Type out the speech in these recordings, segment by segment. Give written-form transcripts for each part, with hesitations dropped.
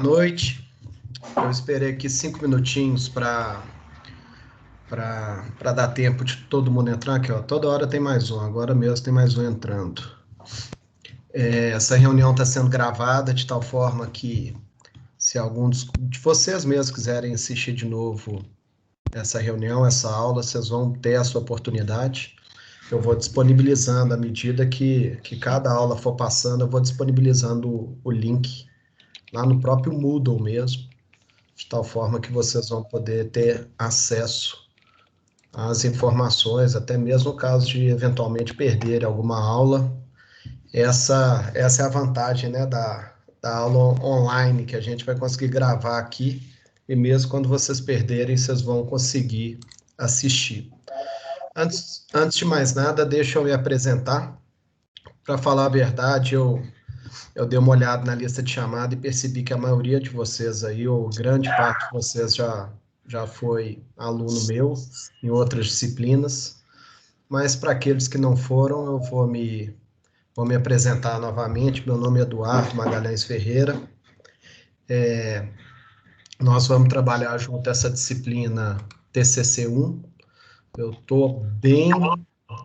noite. Eu esperei aqui 5 minutinhos para dar tempo de todo mundo entrar aqui, ó. Toda hora tem mais um, agora mesmo tem mais um entrando. Essa reunião está sendo gravada de tal forma que, se alguns de vocês mesmos quiserem assistir de novo essa reunião, essa aula, vocês vão ter essa oportunidade. Eu vou disponibilizando, à medida que cada aula for passando, eu vou disponibilizando o link lá no próprio Moodle mesmo, de tal forma que vocês vão poder ter acesso às informações, até mesmo no caso de eventualmente perder alguma aula. Essa é a vantagem, né, da aula online, que a gente vai conseguir gravar aqui, e mesmo quando vocês perderem, vocês vão conseguir assistir. Antes de mais nada, deixa eu me apresentar. Para falar a verdade, eu dei uma olhada na lista de chamada e percebi que a maioria de vocês aí, ou grande parte de vocês já foi aluno meu em outras disciplinas, mas para aqueles que não foram, eu vou me apresentar novamente. Meu nome é Eduardo Magalhães Ferreira. Nós vamos trabalhar junto essa disciplina TCC1. Eu estou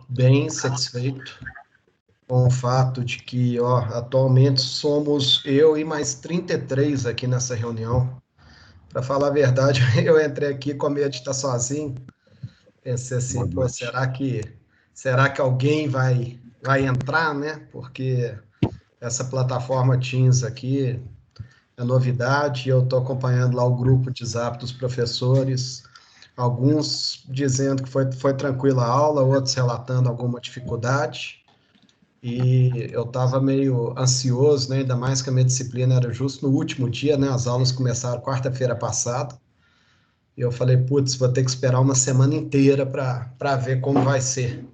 bem satisfeito com o fato de que, ó, atualmente somos eu e mais 33 aqui nessa reunião. Para falar a verdade, eu entrei aqui com medo de estar sozinho. Pensei assim, pô, será que alguém vai entrar, né? Porque essa plataforma Teams aqui é novidade. Eu estou acompanhando lá o grupo de Zap dos professores, alguns dizendo que foi tranquila a aula, outros relatando alguma dificuldade. E eu estava meio ansioso, né? Ainda mais que a minha disciplina era justo no último dia, né? As aulas começaram quarta-feira passada. E eu falei, putz, vou ter que esperar uma semana inteira para ver como vai ser.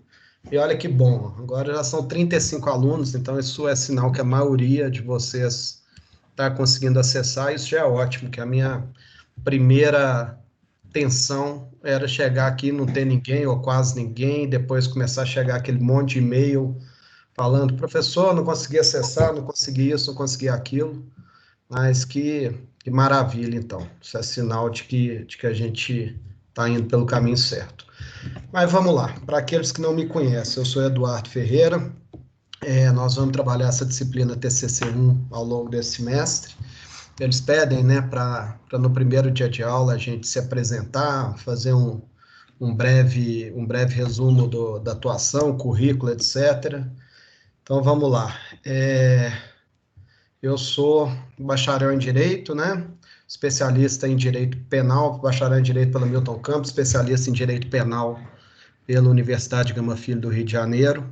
E olha que bom, agora já são 35 alunos, então isso é sinal que a maioria de vocês está conseguindo acessar. Isso já é ótimo, que a minha primeira tensão era chegar aqui e não ter ninguém, ou quase ninguém, depois começar a chegar aquele monte de e-mail falando, professor, não consegui acessar, não consegui isso, não consegui aquilo. Mas que maravilha, então. Isso é sinal de que a gente está indo pelo caminho certo. Mas vamos lá. Para aqueles que não me conhecem, eu sou Eduardo Ferreira. Nós vamos trabalhar essa disciplina TCC1 ao longo desse semestre. Eles pedem, né, para no primeiro dia de aula a gente se apresentar, fazer um breve resumo da atuação, currículo, etc. Então vamos lá. Eu sou bacharel em Direito, né? Especialista em Direito Penal, bacharel em Direito pela Milton Campos, especialista em Direito Penal pela Universidade Gama Filho do Rio de Janeiro.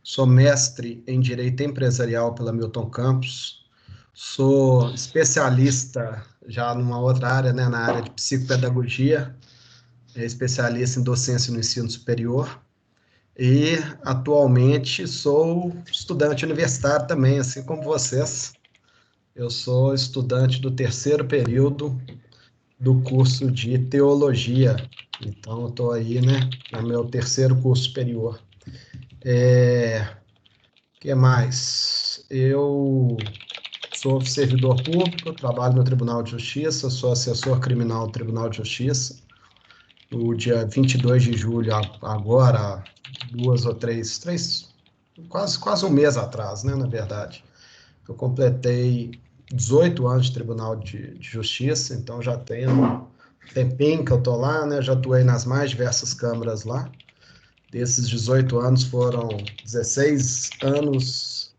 Sou mestre em Direito Empresarial pela Milton Campos. Sou especialista já numa outra área, né? Na área de psicopedagogia, especialista em docência no ensino superior. E atualmente sou estudante universitário também, assim como vocês. Eu sou estudante do terceiro período do curso de teologia. Então, eu estou aí, né, no meu terceiro curso superior. Que mais? Eu sou servidor público, trabalho no Tribunal de Justiça, sou assessor criminal do Tribunal de Justiça. No dia 22 de julho, agora, quase um mês atrás, né, na verdade, eu completei 18 anos de Tribunal de Justiça, então já tenho um tempinho que eu estou lá, né? Já atuei nas mais diversas câmaras lá. Desses 18 anos foram 16 anos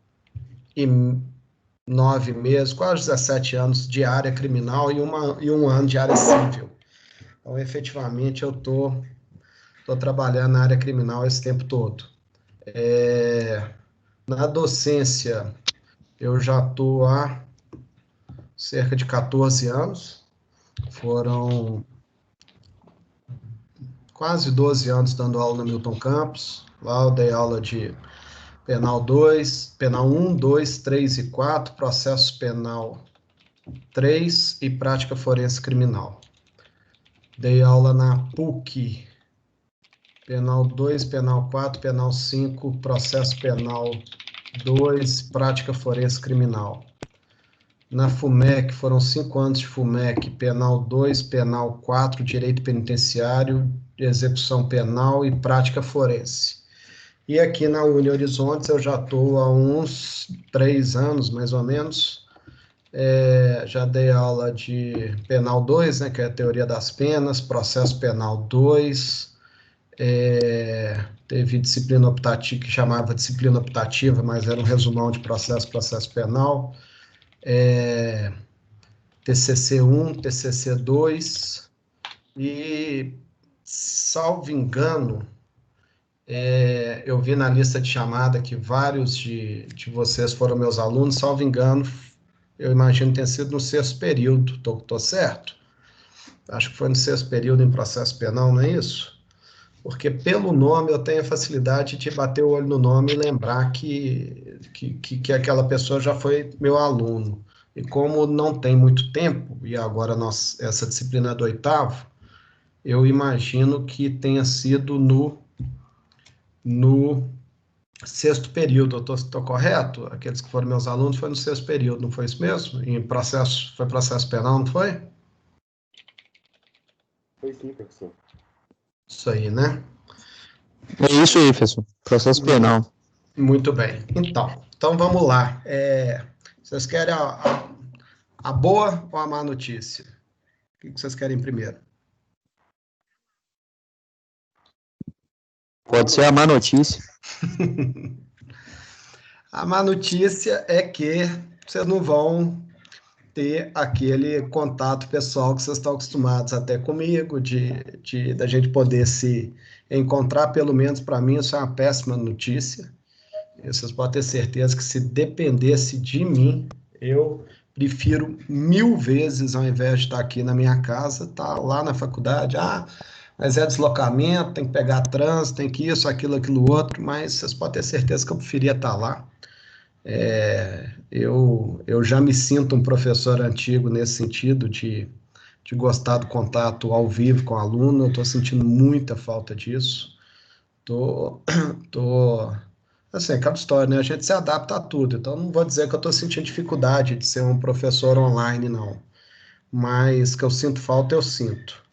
e 9 meses, quase 17 anos de área criminal e um ano de área civil. Então, efetivamente, eu estou trabalhando na área criminal esse tempo todo. Na docência, eu já estou há cerca de 14 anos. Foram quase 12 anos dando aula no Milton Campos. Lá eu dei aula de Penal 2, Penal 1, 2, 3 e 4, Processo Penal 3 e Prática Forense Criminal. Dei aula na PUC, Penal 2, Penal 4, Penal 5, Processo Penal 2, Prática Forense Criminal. Na FUMEC, foram 5 anos de FUMEC, penal 2, penal 4, direito penitenciário, execução penal e prática forense. E aqui na Uni Horizontes eu já estou há uns 3 anos, mais ou menos. Já dei aula de penal 2, né, que é a teoria das penas, processo penal 2, teve disciplina optativa, que chamava disciplina optativa, mas era um resumão de processo penal, TCC 1, TCC 2, e, salvo engano, eu vi na lista de chamada que vários de vocês foram meus alunos, salvo engano, eu imagino que tenha sido no 6º período, tô certo? Acho que foi no 6º período em processo penal, não é isso? Porque pelo nome eu tenho a facilidade de bater o olho no nome e lembrar que aquela pessoa já foi meu aluno. E como não tem muito tempo, e agora essa disciplina é do 8º, eu imagino que tenha sido no 6º período. Eu estou correto? Aqueles que foram meus alunos foi no 6º período, não foi isso mesmo? Foi processo penal, não foi? Foi sim, professor. Isso aí, né? É isso aí, professor. Processo penal. Muito bem. Então vamos lá. Vocês querem a boa ou a má notícia? O que vocês querem primeiro? Pode ser a má notícia. A má notícia é que vocês não vão ter aquele contato pessoal que vocês estão acostumados até comigo, da gente poder se encontrar, pelo menos para mim, isso é uma péssima notícia. E vocês podem ter certeza que se dependesse de mim, eu prefiro 1000 vezes, ao invés de estar aqui na minha casa, estar lá na faculdade. Mas é deslocamento, tem que pegar trânsito, tem que isso, aquilo outro, mas vocês podem ter certeza que eu preferia estar lá. Eu já me sinto um professor antigo nesse sentido de gostar do contato ao vivo com o aluno, eu estou sentindo muita falta disso. Tô, assim, aquela história, né? A gente se adapta a tudo, então não vou dizer que eu estou sentindo dificuldade de ser um professor online, não. Mas que eu sinto falta, eu sinto.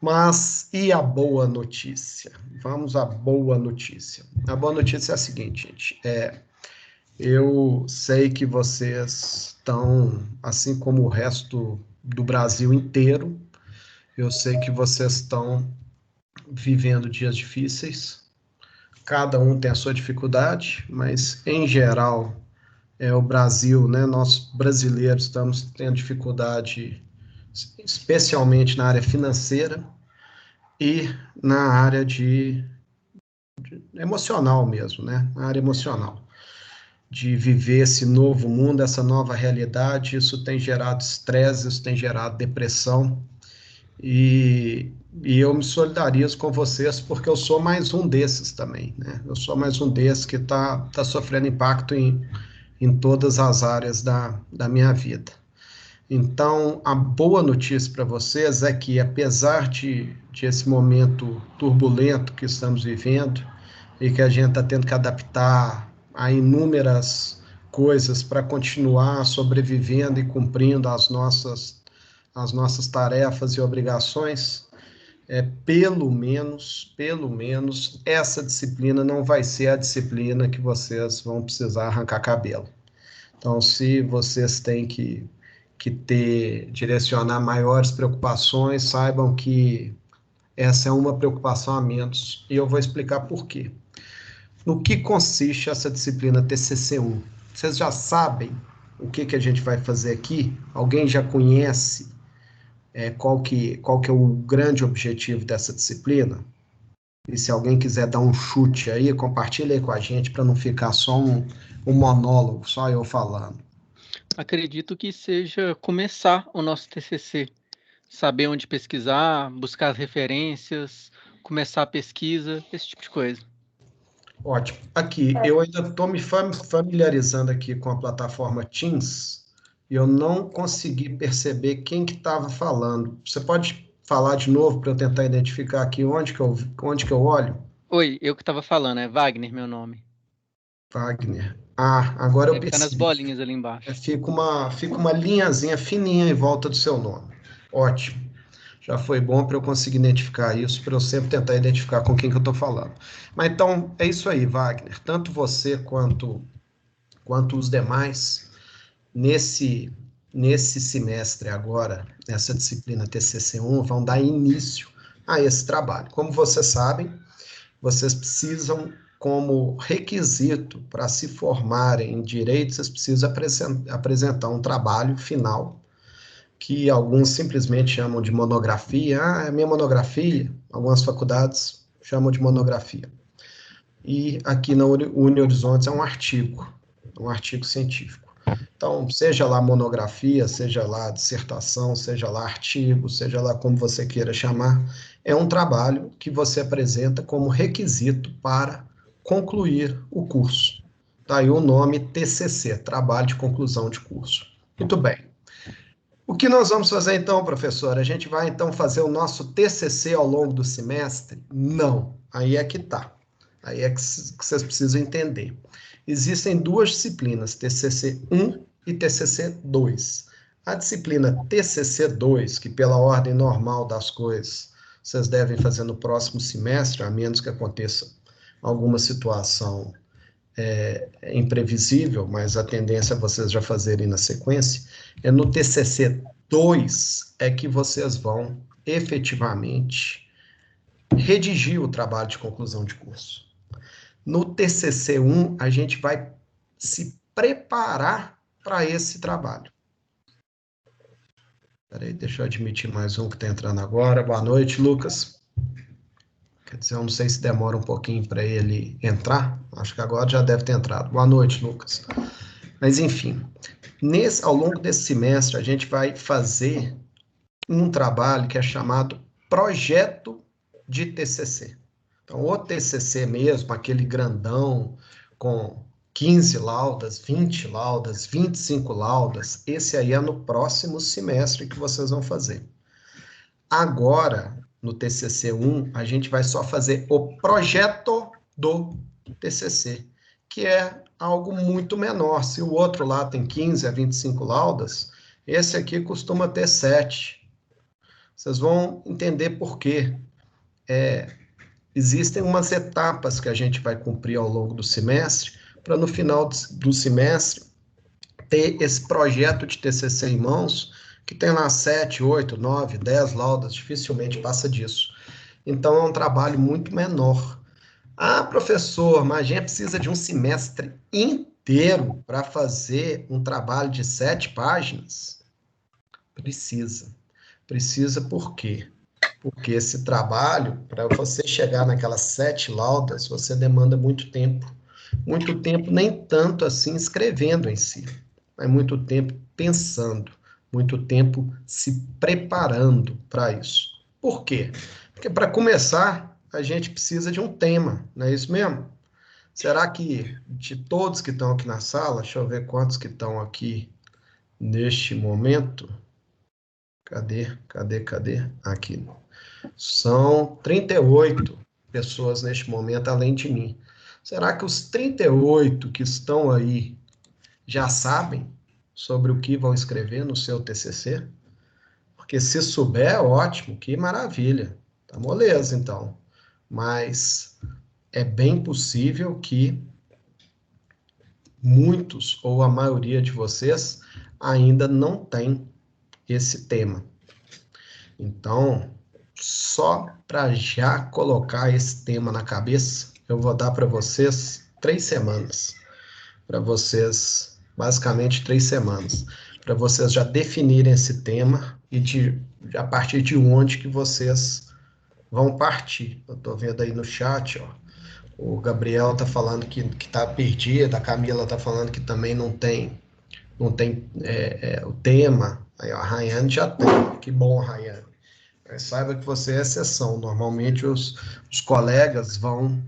Mas e a boa notícia? Vamos à boa notícia. A boa notícia é a seguinte, gente. Eu sei que vocês estão, assim como o resto do Brasil inteiro, eu sei que vocês estão vivendo dias difíceis. Cada um tem a sua dificuldade, mas em geral, o Brasil, né? Nós brasileiros estamos tendo dificuldade, especialmente na área financeira e na área de emocional mesmo, né? Na área emocional. De viver esse novo mundo, essa nova realidade, isso tem gerado estresse, isso tem gerado depressão, e eu me solidarizo com vocês porque eu sou mais um desses também, né? Eu sou mais um desses que está sofrendo impacto em todas as áreas da minha vida. Então, a boa notícia para vocês é que, apesar de esse momento turbulento que estamos vivendo, e que a gente está tendo que adaptar a inúmeras coisas para continuar sobrevivendo e cumprindo as nossas tarefas e obrigações, pelo menos, essa disciplina não vai ser a disciplina que vocês vão precisar arrancar cabelo. Então, se vocês têm que direcionar maiores preocupações, saibam que essa é uma preocupação a menos, e eu vou explicar por quê. No que consiste essa disciplina TCC1? Vocês já sabem o que a gente vai fazer aqui? Alguém já conhece qual que é o grande objetivo dessa disciplina? E se alguém quiser dar um chute aí, compartilha aí com a gente para não ficar só um monólogo, só eu falando. Acredito que seja começar o nosso TCC, saber onde pesquisar, buscar as referências, começar a pesquisa, esse tipo de coisa. Ótimo. Aqui, eu ainda estou me familiarizando aqui com a plataforma Teams e eu não consegui perceber quem que estava falando. Você pode falar de novo para eu tentar identificar aqui onde que eu olho? Oi, eu que estava falando, é Wagner meu nome. Wagner. Ah, agora eu Vai ficar nas percebi. bolinhas ali embaixo. Fica uma linhazinha fininha em volta do seu nome. Ótimo. Já foi bom para eu conseguir identificar isso, para eu sempre tentar identificar com quem que eu estou falando. Mas então, é isso aí, Wagner. Tanto você quanto os demais, nesse semestre agora, nessa disciplina TCC1, vão dar início a esse trabalho. Como vocês sabem, vocês precisam, como requisito para se formarem em direito, vocês precisam apresentar um trabalho final, que alguns simplesmente chamam de monografia. Ah, é minha monografia. Algumas faculdades chamam de monografia. E aqui na Uni Horizontes é um artigo científico. Então, seja lá monografia, seja lá dissertação, seja lá artigo, seja lá como você queira chamar, é um trabalho que você apresenta como requisito para concluir o curso. Tá aí o nome TCC, Trabalho de Conclusão de Curso. Muito bem. O que nós vamos fazer então, professor? A gente vai então fazer o nosso TCC ao longo do semestre? Não. Aí é que tá. Aí é que vocês precisam entender. Existem duas disciplinas, TCC1 e TCC2. A disciplina TCC2, que pela ordem normal das coisas, vocês devem fazer no próximo semestre, a menos que aconteça alguma situação imprevisível, mas a tendência é vocês já fazerem na sequência, é no TCC 2 é que vocês vão efetivamente redigir o trabalho de conclusão de curso. No TCC 1, a gente vai se preparar para esse trabalho. Peraí, deixa eu admitir mais um que está entrando agora. Boa noite, Lucas. Quer dizer, eu não sei se demora um pouquinho para ele entrar. Acho que agora já deve ter entrado. Boa noite, Lucas. Mas, enfim, ao longo desse semestre, a gente vai fazer um trabalho que é chamado projeto de TCC. Então, o TCC mesmo, aquele grandão com 15 laudas, 20 laudas, 25 laudas, esse aí é no próximo semestre que vocês vão fazer. Agora, no TCC1, a gente vai só fazer o projeto do TCC, que é algo muito menor. Se o outro lá tem 15 a 25 laudas, esse aqui costuma ter 7. Vocês vão entender por quê. Existem umas etapas que a gente vai cumprir ao longo do semestre, para no final do semestre ter esse projeto de TCC em mãos, que tem lá 7, 8, 9, 10 laudas, dificilmente passa disso. Então, é um trabalho muito menor. Ah, professor, mas a gente precisa de um semestre inteiro para fazer um trabalho de 7 páginas? Precisa. Precisa por quê? Porque esse trabalho, para você chegar naquelas 7 laudas, você demanda muito tempo. Muito tempo, nem tanto assim escrevendo em si, mas muito tempo pensando, muito tempo se preparando para isso. Por quê? Porque para começar, a gente precisa de um tema, não é isso mesmo? Será que de todos que estão aqui na sala, deixa eu ver quantos que estão aqui neste momento. Cadê? Aqui. São 38 pessoas neste momento, além de mim. Será que os 38 que estão aí já sabem sobre o que vão escrever no seu TCC? Porque se souber, ótimo, que maravilha. Tá moleza, então. Mas é bem possível que muitos ou a maioria de vocês ainda não tem esse tema. Então, só para já colocar esse tema na cabeça, eu vou dar para vocês 3 semanas. Para vocês, basicamente 3 semanas. Para vocês já definirem esse tema e a partir de onde que vocês vão partir. Eu estou vendo aí no chat, ó, o Gabriel está falando que está perdido, a Camila está falando que também não tem o tema. Aí, ó, a Rayane já tem. Que bom, Rayane. Mas saiba que você é exceção. Normalmente os colegas vão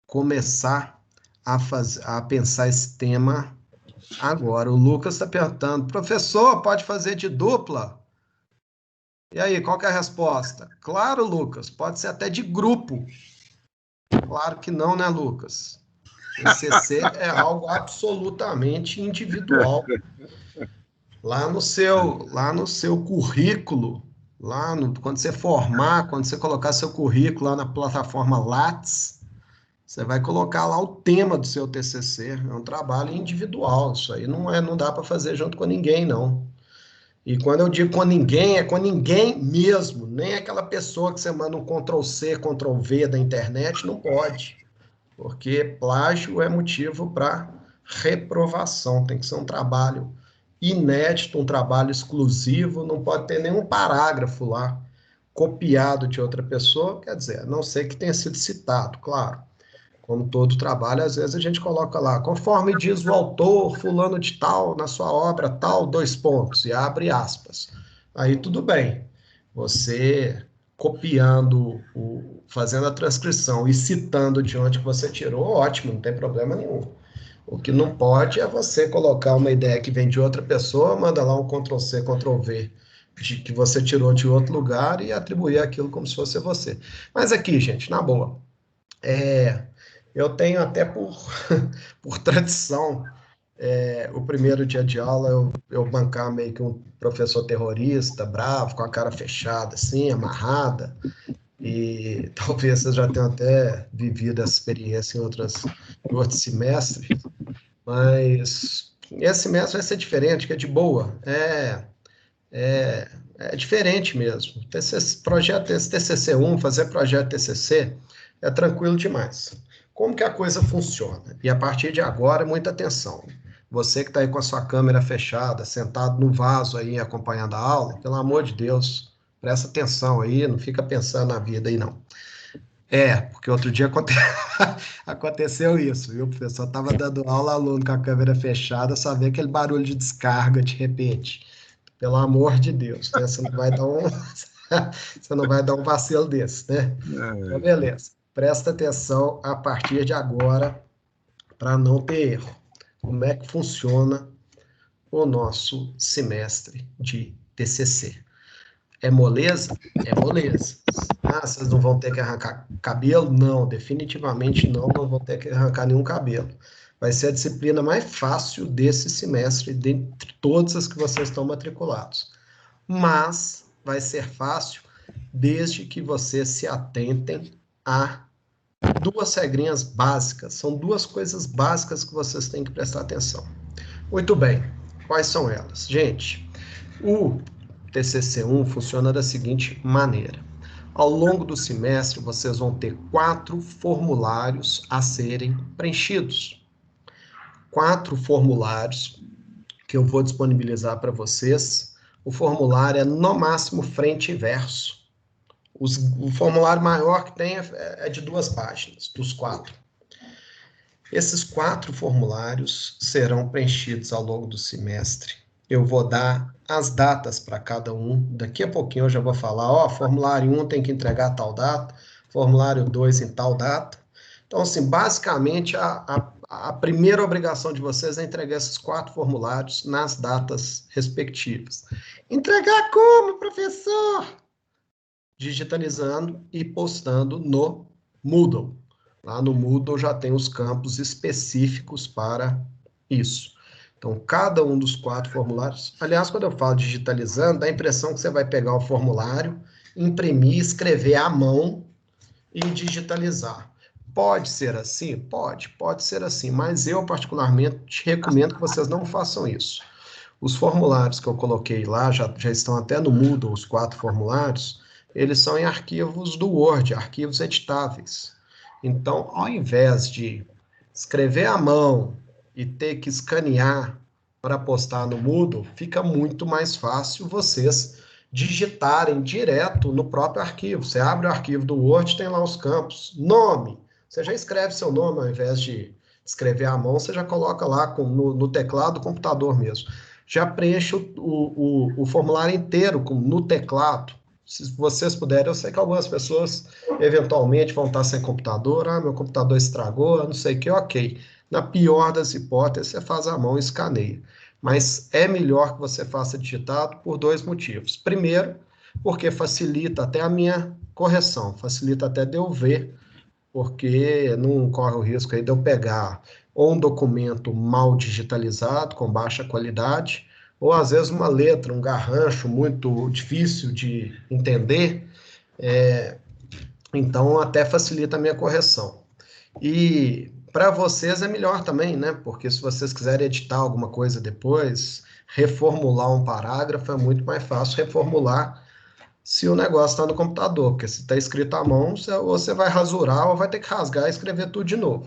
começar a pensar esse tema agora. O Lucas está perguntando, professor, pode fazer de dupla? E aí, qual que é a resposta? Claro, Lucas, pode ser até de grupo. Claro que não, né, Lucas? TCC é algo absolutamente individual. Lá no seu currículo, quando você formar, quando você colocar seu currículo lá na plataforma Lattes, você vai colocar lá o tema do seu TCC. É um trabalho individual. Isso aí não dá para fazer junto com ninguém, não. E quando eu digo com ninguém, é com ninguém mesmo. Nem aquela pessoa que você manda um Ctrl+C, Ctrl+V da internet, não pode. Porque plágio é motivo para reprovação. Tem que ser um trabalho inédito, um trabalho exclusivo, não pode ter nenhum parágrafo lá copiado de outra pessoa, quer dizer, a não ser que tenha sido citado, claro. Como todo trabalho, às vezes a gente coloca lá, conforme diz o autor, fulano de tal, na sua obra tal, 2 pontos, e abre aspas. Aí tudo bem. Você copiando, fazendo a transcrição e citando de onde você tirou, ótimo, não tem problema nenhum. O que não pode é você colocar uma ideia que vem de outra pessoa, manda lá um Ctrl+C, Ctrl+V, que você tirou de outro lugar e atribuir aquilo como se fosse você. Mas aqui, gente, na boa, eu tenho até por tradição, o primeiro dia de aula eu bancar meio que um professor terrorista, bravo, com a cara fechada, assim, amarrada, e talvez vocês já tenham até vivido essa experiência em outros semestres, mas esse semestre vai ser diferente, que é de boa, é diferente mesmo. Projeto TCC1, fazer projeto TCC é tranquilo demais. Como que a coisa funciona? E a partir de agora, muita atenção. Você que está aí com a sua câmera fechada, sentado no vaso aí, acompanhando a aula, pelo amor de Deus, presta atenção aí, não fica pensando na vida aí, não. Porque outro dia aconteceu isso, viu, professor? Estava dando aula, aluno com a câmera fechada, só vê aquele barulho de descarga de repente. Pelo amor de Deus, né? Você não vai dar um vacilo desse, né? Então, beleza. Presta atenção a partir de agora para não ter erro. Como é que funciona o nosso semestre de TCC? É moleza? É moleza. Vocês não vão ter que arrancar cabelo? Não, definitivamente não vão ter que arrancar nenhum cabelo. Vai ser a disciplina mais fácil desse semestre, dentre todas as que vocês estão matriculados. Mas vai ser fácil desde que vocês se atentem a 2 regrinhas básicas. São 2 coisas básicas que vocês têm que prestar atenção. Muito bem. Quais são elas? Gente, o TCC1 funciona da seguinte maneira. Ao longo do semestre, vocês vão ter 4 formulários a serem preenchidos. 4 formulários que eu vou disponibilizar para vocês. O formulário é, no máximo, frente e verso. O formulário maior que tem é de 2 páginas, dos 4. Esses 4 formulários serão preenchidos ao longo do semestre. Eu vou dar as datas para cada um. Daqui a pouquinho eu já vou falar, formulário 1 tem que entregar tal data, formulário 2 em tal data. Então, assim, basicamente, a primeira obrigação de vocês é entregar esses 4 formulários nas datas respectivas. Entregar como, professor? Digitalizando e postando no Moodle. Lá no Moodle já tem os campos específicos para isso. Então, cada um dos 4 formulários... Aliás, quando eu falo digitalizando, dá a impressão que você vai pegar o formulário, imprimir, escrever à mão e digitalizar. Pode ser assim? Pode ser assim, mas eu, particularmente, recomendo que vocês não façam isso. Os formulários que eu coloquei lá, já estão até no Moodle, os 4 formulários, eles são em arquivos do Word, arquivos editáveis. Então, ao invés de escrever à mão e ter que escanear para postar no Moodle, fica muito mais fácil vocês digitarem direto no próprio arquivo. Você abre o arquivo do Word, tem lá os campos. Nome. Você já escreve seu nome, ao invés de escrever à mão, você já coloca lá no teclado do computador mesmo. Já preenche o formulário inteiro no teclado. Se vocês puderem, eu sei que algumas pessoas eventualmente vão estar sem computador, meu computador estragou, não sei o que, ok. Na pior das hipóteses, você faz à mão e escaneia. Mas é melhor que você faça digitado por 2 motivos. Primeiro, porque facilita até a minha correção, facilita até de eu ver porque não corre o risco aí de eu pegar ou um documento mal digitalizado, com baixa qualidade, ou às vezes uma letra, um garrancho muito difícil de entender, então até facilita a minha correção. E para vocês é melhor também, né? Porque se vocês quiserem editar alguma coisa depois, reformular um parágrafo, é muito mais fácil reformular se o negócio está no computador, porque se está escrito à mão, ou você vai rasurar ou vai ter que rasgar e escrever tudo de novo.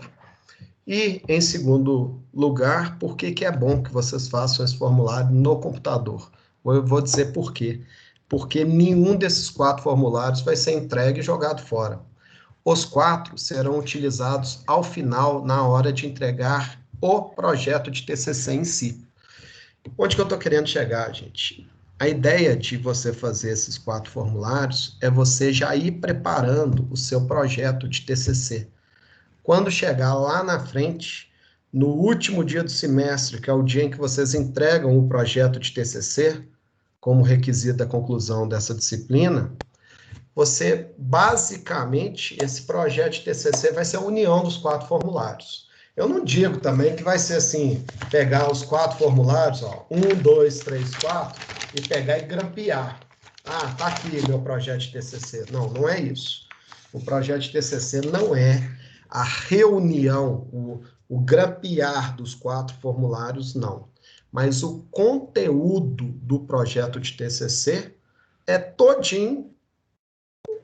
E, em segundo lugar, por que que é bom que vocês façam esse formulário no computador? Eu vou dizer por quê. Porque nenhum desses 4 formulários vai ser entregue e jogado fora. Os 4 serão utilizados ao final, na hora de entregar o projeto de TCC em si. Onde que eu estou querendo chegar, gente? A ideia de você fazer esses 4 formulários é você já ir preparando o seu projeto de TCC. Quando chegar lá na frente, no último dia do semestre, que é o dia em que vocês entregam o projeto de TCC, como requisito da conclusão dessa disciplina, você, basicamente, esse projeto de TCC vai ser a união dos 4 formulários. Eu não digo também que vai ser assim, pegar os 4 formulários, ó, 1, 2, 3, 4, e pegar e grampear. Ah, tá aqui meu projeto de TCC. Não, não é isso. O projeto de TCC não é a reunião, o grampear dos 4 formulários, não. Mas o conteúdo do projeto de TCC é todinho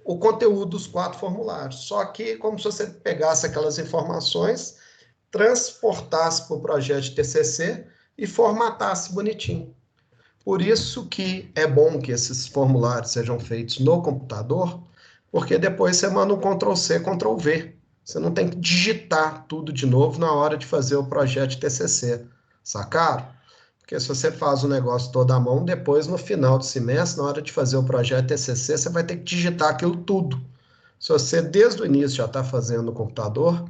o conteúdo dos 4 formulários. Só que como se você pegasse aquelas informações, transportasse para o projeto de TCC e formatasse bonitinho. Por isso que é bom que esses formulários sejam feitos no computador, porque depois você manda um Ctrl+C, Ctrl+V. Você não tem que digitar tudo de novo na hora de fazer o projeto de TCC. Sacaram? Porque se você faz o negócio todo à mão, depois no final do semestre, na hora de fazer o projeto de TCC, você vai ter que digitar aquilo tudo. Se você desde o início já está fazendo no computador,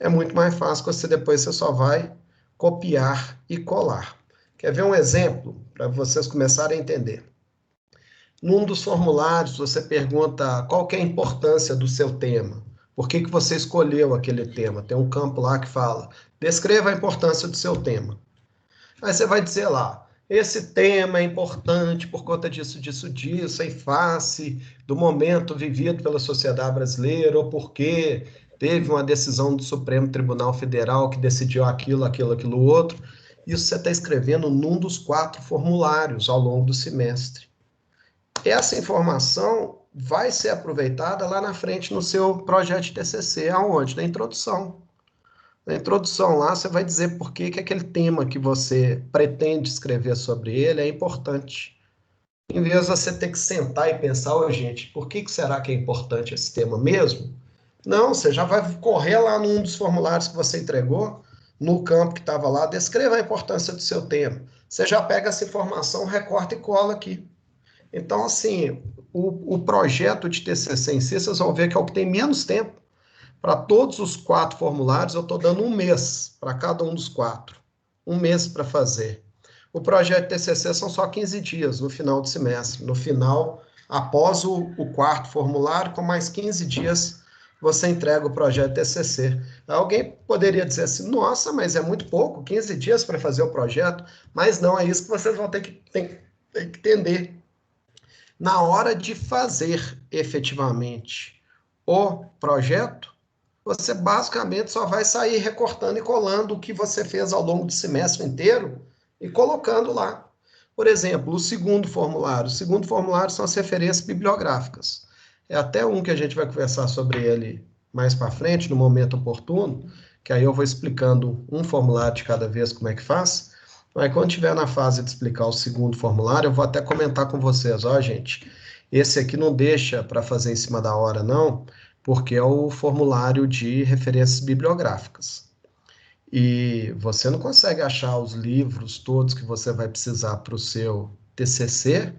é muito mais fácil, você depois você só vai copiar e colar. Quer ver um exemplo para vocês começarem a entender? Num dos formulários, você pergunta qual que é a importância do seu tema. Por que que você escolheu aquele tema? Tem um campo lá que fala, descreva a importância do seu tema. Aí você vai dizer lá, esse tema é importante por conta disso, disso, disso, em face do momento vivido pela sociedade brasileira, ou porque teve uma decisão do Supremo Tribunal Federal que decidiu aquilo, aquilo, aquilo outro. Isso você está escrevendo num dos 4 formulários ao longo do semestre. Essa informação vai ser aproveitada lá na frente no seu projeto de TCC, aonde? Na introdução. Na introdução lá, você vai dizer por que que aquele tema que você pretende escrever sobre ele é importante. Em vez de você ter que sentar e pensar, ô gente, por que que será que é importante esse tema mesmo? Não, você já vai correr lá num dos formulários que você entregou, no campo que estava lá, descreva a importância do seu tema. Você já pega essa informação, recorta e cola aqui. Então, assim, o projeto de TCC em si, vocês vão ver que é o que tem menos tempo. Para todos os 4 formulários, eu estou dando 1 mês para cada um dos 4. 1 mês para fazer. O projeto de TCC são só 15 dias no final do semestre. No final, após o 4º formulário, com mais 15 dias, você entrega o projeto de TCC. Alguém poderia dizer assim, nossa, mas é muito pouco, 15 dias para fazer o projeto. Mas não, é isso que vocês vão ter que entender. Na hora de fazer efetivamente o projeto, você basicamente só vai sair recortando e colando o que você fez ao longo do semestre inteiro e colocando lá. Por exemplo, o segundo formulário. O segundo formulário são as referências bibliográficas. É até um que a gente vai conversar sobre ele mais para frente, no momento oportuno, que aí eu vou explicando um formulário de cada vez como é que faz. Mas quando estiver na fase de explicar o segundo formulário, eu vou até comentar com vocês, ó, gente, esse aqui não deixa para fazer em cima da hora, não, porque é o formulário de referências bibliográficas. E você não consegue achar os livros todos que você vai precisar para o seu TCC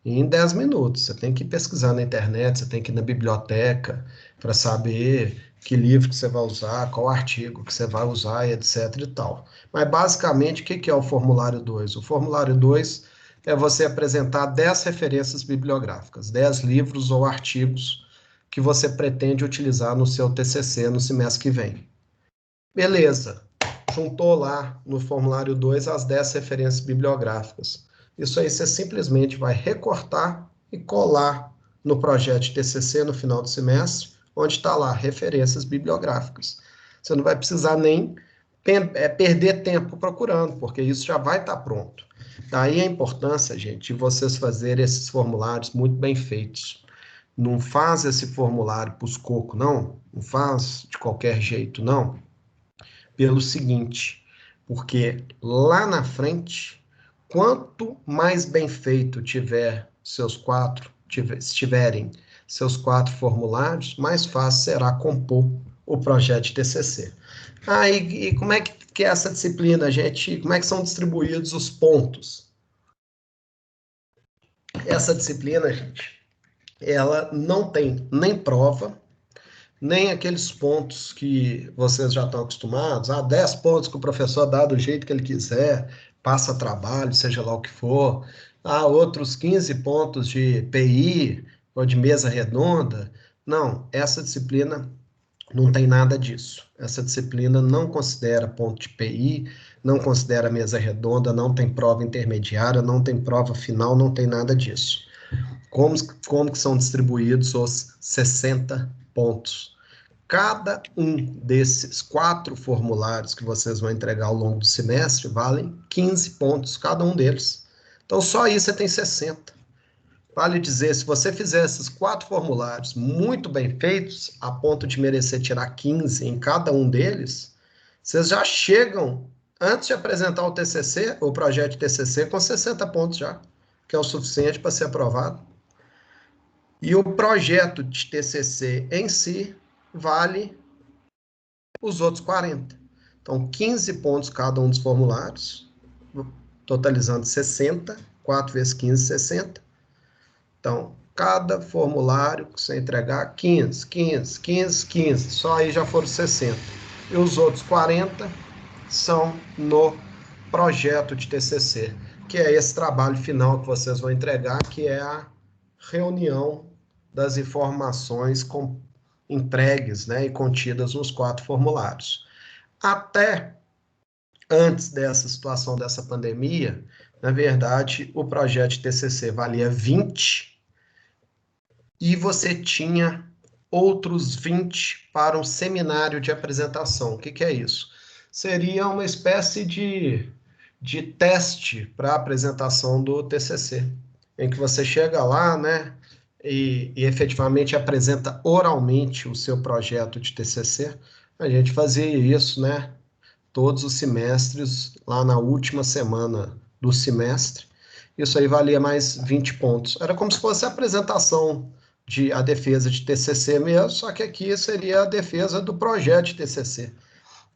em 10 minutos. Você tem que pesquisar na internet, você tem que ir na biblioteca para saber que livro que você vai usar, qual artigo que você vai usar, etc e tal. Mas, basicamente, o que é o formulário 2? O formulário 2 é você apresentar 10 referências bibliográficas, 10 livros ou artigos que você pretende utilizar no seu TCC no semestre que vem. Beleza, juntou lá no formulário 2 as 10 referências bibliográficas. Isso aí você simplesmente vai recortar e colar no projeto de TCC no final do semestre, onde está lá referências bibliográficas. Você não vai precisar nem perder tempo procurando, porque isso já vai estar pronto. Daí a importância, gente, de vocês fazerem esses formulários muito bem feitos. Não faz esse formulário para os cocos, não. Não faz de qualquer jeito, não. Pelo seguinte, porque lá na frente, quanto mais bem feito estiverem seus 4 formulários, mais fácil será compor o projeto de TCC. E como é que é essa disciplina, gente? Como é que são distribuídos os pontos? Essa disciplina, gente, ela não tem nem prova, nem aqueles pontos que vocês já estão acostumados, 10 pontos que o professor dá do jeito que ele quiser, passa trabalho, seja lá o que for, outros 15 pontos de PI ou de mesa redonda. Não, essa disciplina não tem nada disso. Essa disciplina não considera ponto de PI, não considera mesa redonda, não tem prova intermediária, não tem prova final, não tem nada disso. Como que são distribuídos os 60 pontos? Cada um desses 4 formulários que vocês vão entregar ao longo do semestre valem 15 pontos, cada um deles. Então, só aí você tem 60. Vale dizer, se você fizer esses 4 formulários muito bem feitos, a ponto de merecer tirar 15 em cada um deles, vocês já chegam, antes de apresentar o TCC, o projeto de TCC, com 60 pontos já, que é o suficiente para ser aprovado. E o projeto de TCC em si vale os outros 40. Então, 15 pontos cada um dos formulários, totalizando 60, 4 vezes 15, 60. Então, cada formulário que você entregar, 15, 15, 15, 15, só aí já foram 60. E os outros 40 são no projeto de TCC, que é esse trabalho final que vocês vão entregar, que é a reunião das informações entregues, né, e contidas nos 4 formulários. Até antes dessa situação, dessa pandemia, na verdade, o projeto de TCC valia 20 e você tinha outros 20 para um seminário de apresentação. O que é isso? Seria uma espécie de teste para a apresentação do TCC, em que você chega lá, né, e efetivamente apresenta oralmente o seu projeto de TCC. A gente fazia isso, né, todos os semestres, lá na última semana do semestre. Isso aí valia mais 20 pontos. Era como se fosse a apresentação a defesa de TCC mesmo, só que aqui seria a defesa do projeto de TCC.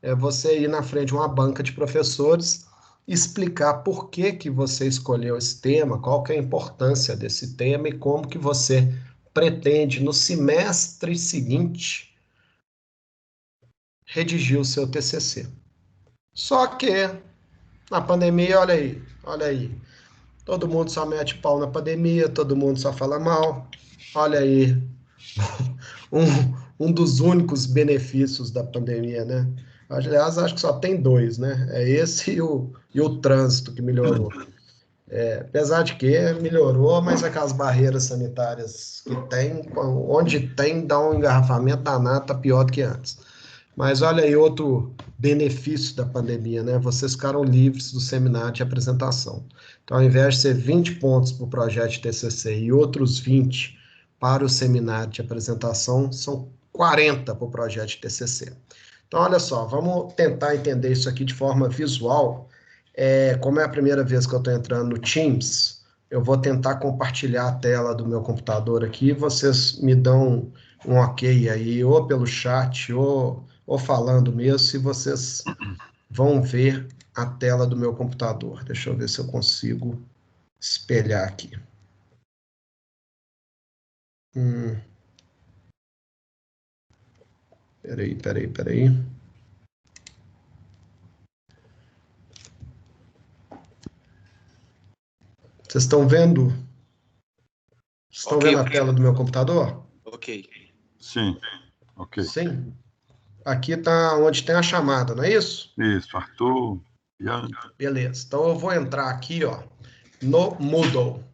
É você ir na frente de uma banca de professores, explicar por que você escolheu esse tema, qual que é a importância desse tema e como que você pretende, no semestre seguinte, redigir o seu TCC. Só que, na pandemia, olha aí, todo mundo só mete pau na pandemia, todo mundo só fala mal, olha aí, um dos únicos benefícios da pandemia, né? Aliás, acho que só tem 2, né? É esse e o trânsito que melhorou. Apesar de que melhorou, mas aquelas barreiras sanitárias que tem, onde tem, dá um engarrafamento danado, tá pior do que antes. Mas olha aí outro benefício da pandemia, né? Vocês ficaram livres do seminário de apresentação. Então, ao invés de ser 20 pontos para o projeto de TCC e outros 20 para o seminário de apresentação, são 40 para o projeto de TCC. Então, olha só, vamos tentar entender isso aqui de forma visual. Como é a primeira vez que eu estou entrando no Teams, eu vou tentar compartilhar a tela do meu computador aqui, vocês me dão um ok aí, ou pelo chat, ou falando mesmo, se vocês vão ver a tela do meu computador. Deixa eu ver se eu consigo espelhar aqui. Peraí. Vocês estão vendo? Estão vendo a tela do meu computador? Ok. Sim, ok. Sim. Aqui está onde tem a chamada, não é isso? Isso, Arthur, Bianca. Beleza. Então eu vou entrar aqui, ó, no Moodle.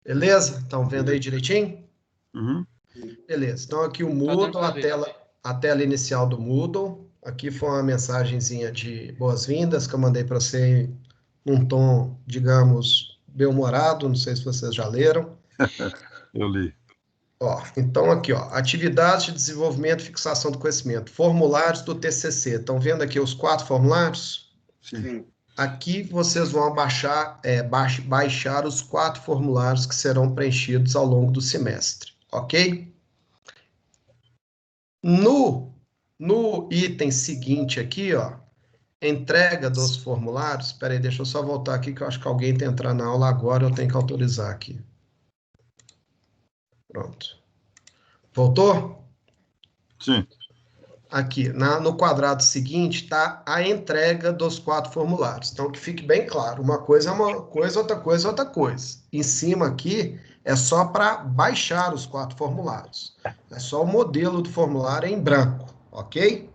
Beleza? Estão vendo aí direitinho? Uhum. Beleza. Então aqui o Tá dando Moodle, pra ver. a tela inicial do Moodle. Aqui foi uma mensagenzinha de boas-vindas que eu mandei para você num tom, digamos, bem-humorado. Não sei se vocês já leram. Eu li. Ó, então aqui, ó, atividades de desenvolvimento e fixação do conhecimento, formulários do TCC. Estão vendo aqui os 4 formulários? Sim. Aqui vocês vão baixar os 4 formulários que serão preenchidos ao longo do semestre, ok? No item seguinte aqui, ó, entrega dos formulários. Espera aí, deixa eu só voltar aqui, que eu acho que alguém está entrando na aula agora, eu tenho que autorizar aqui. Pronto. Voltou? Sim. Aqui, no quadrado seguinte, está a entrega dos 4 formulários. Então, que fique bem claro, uma coisa é uma coisa, outra coisa é outra coisa. Em cima aqui, é só para baixar os 4 formulários. É só o modelo do formulário em branco, ok?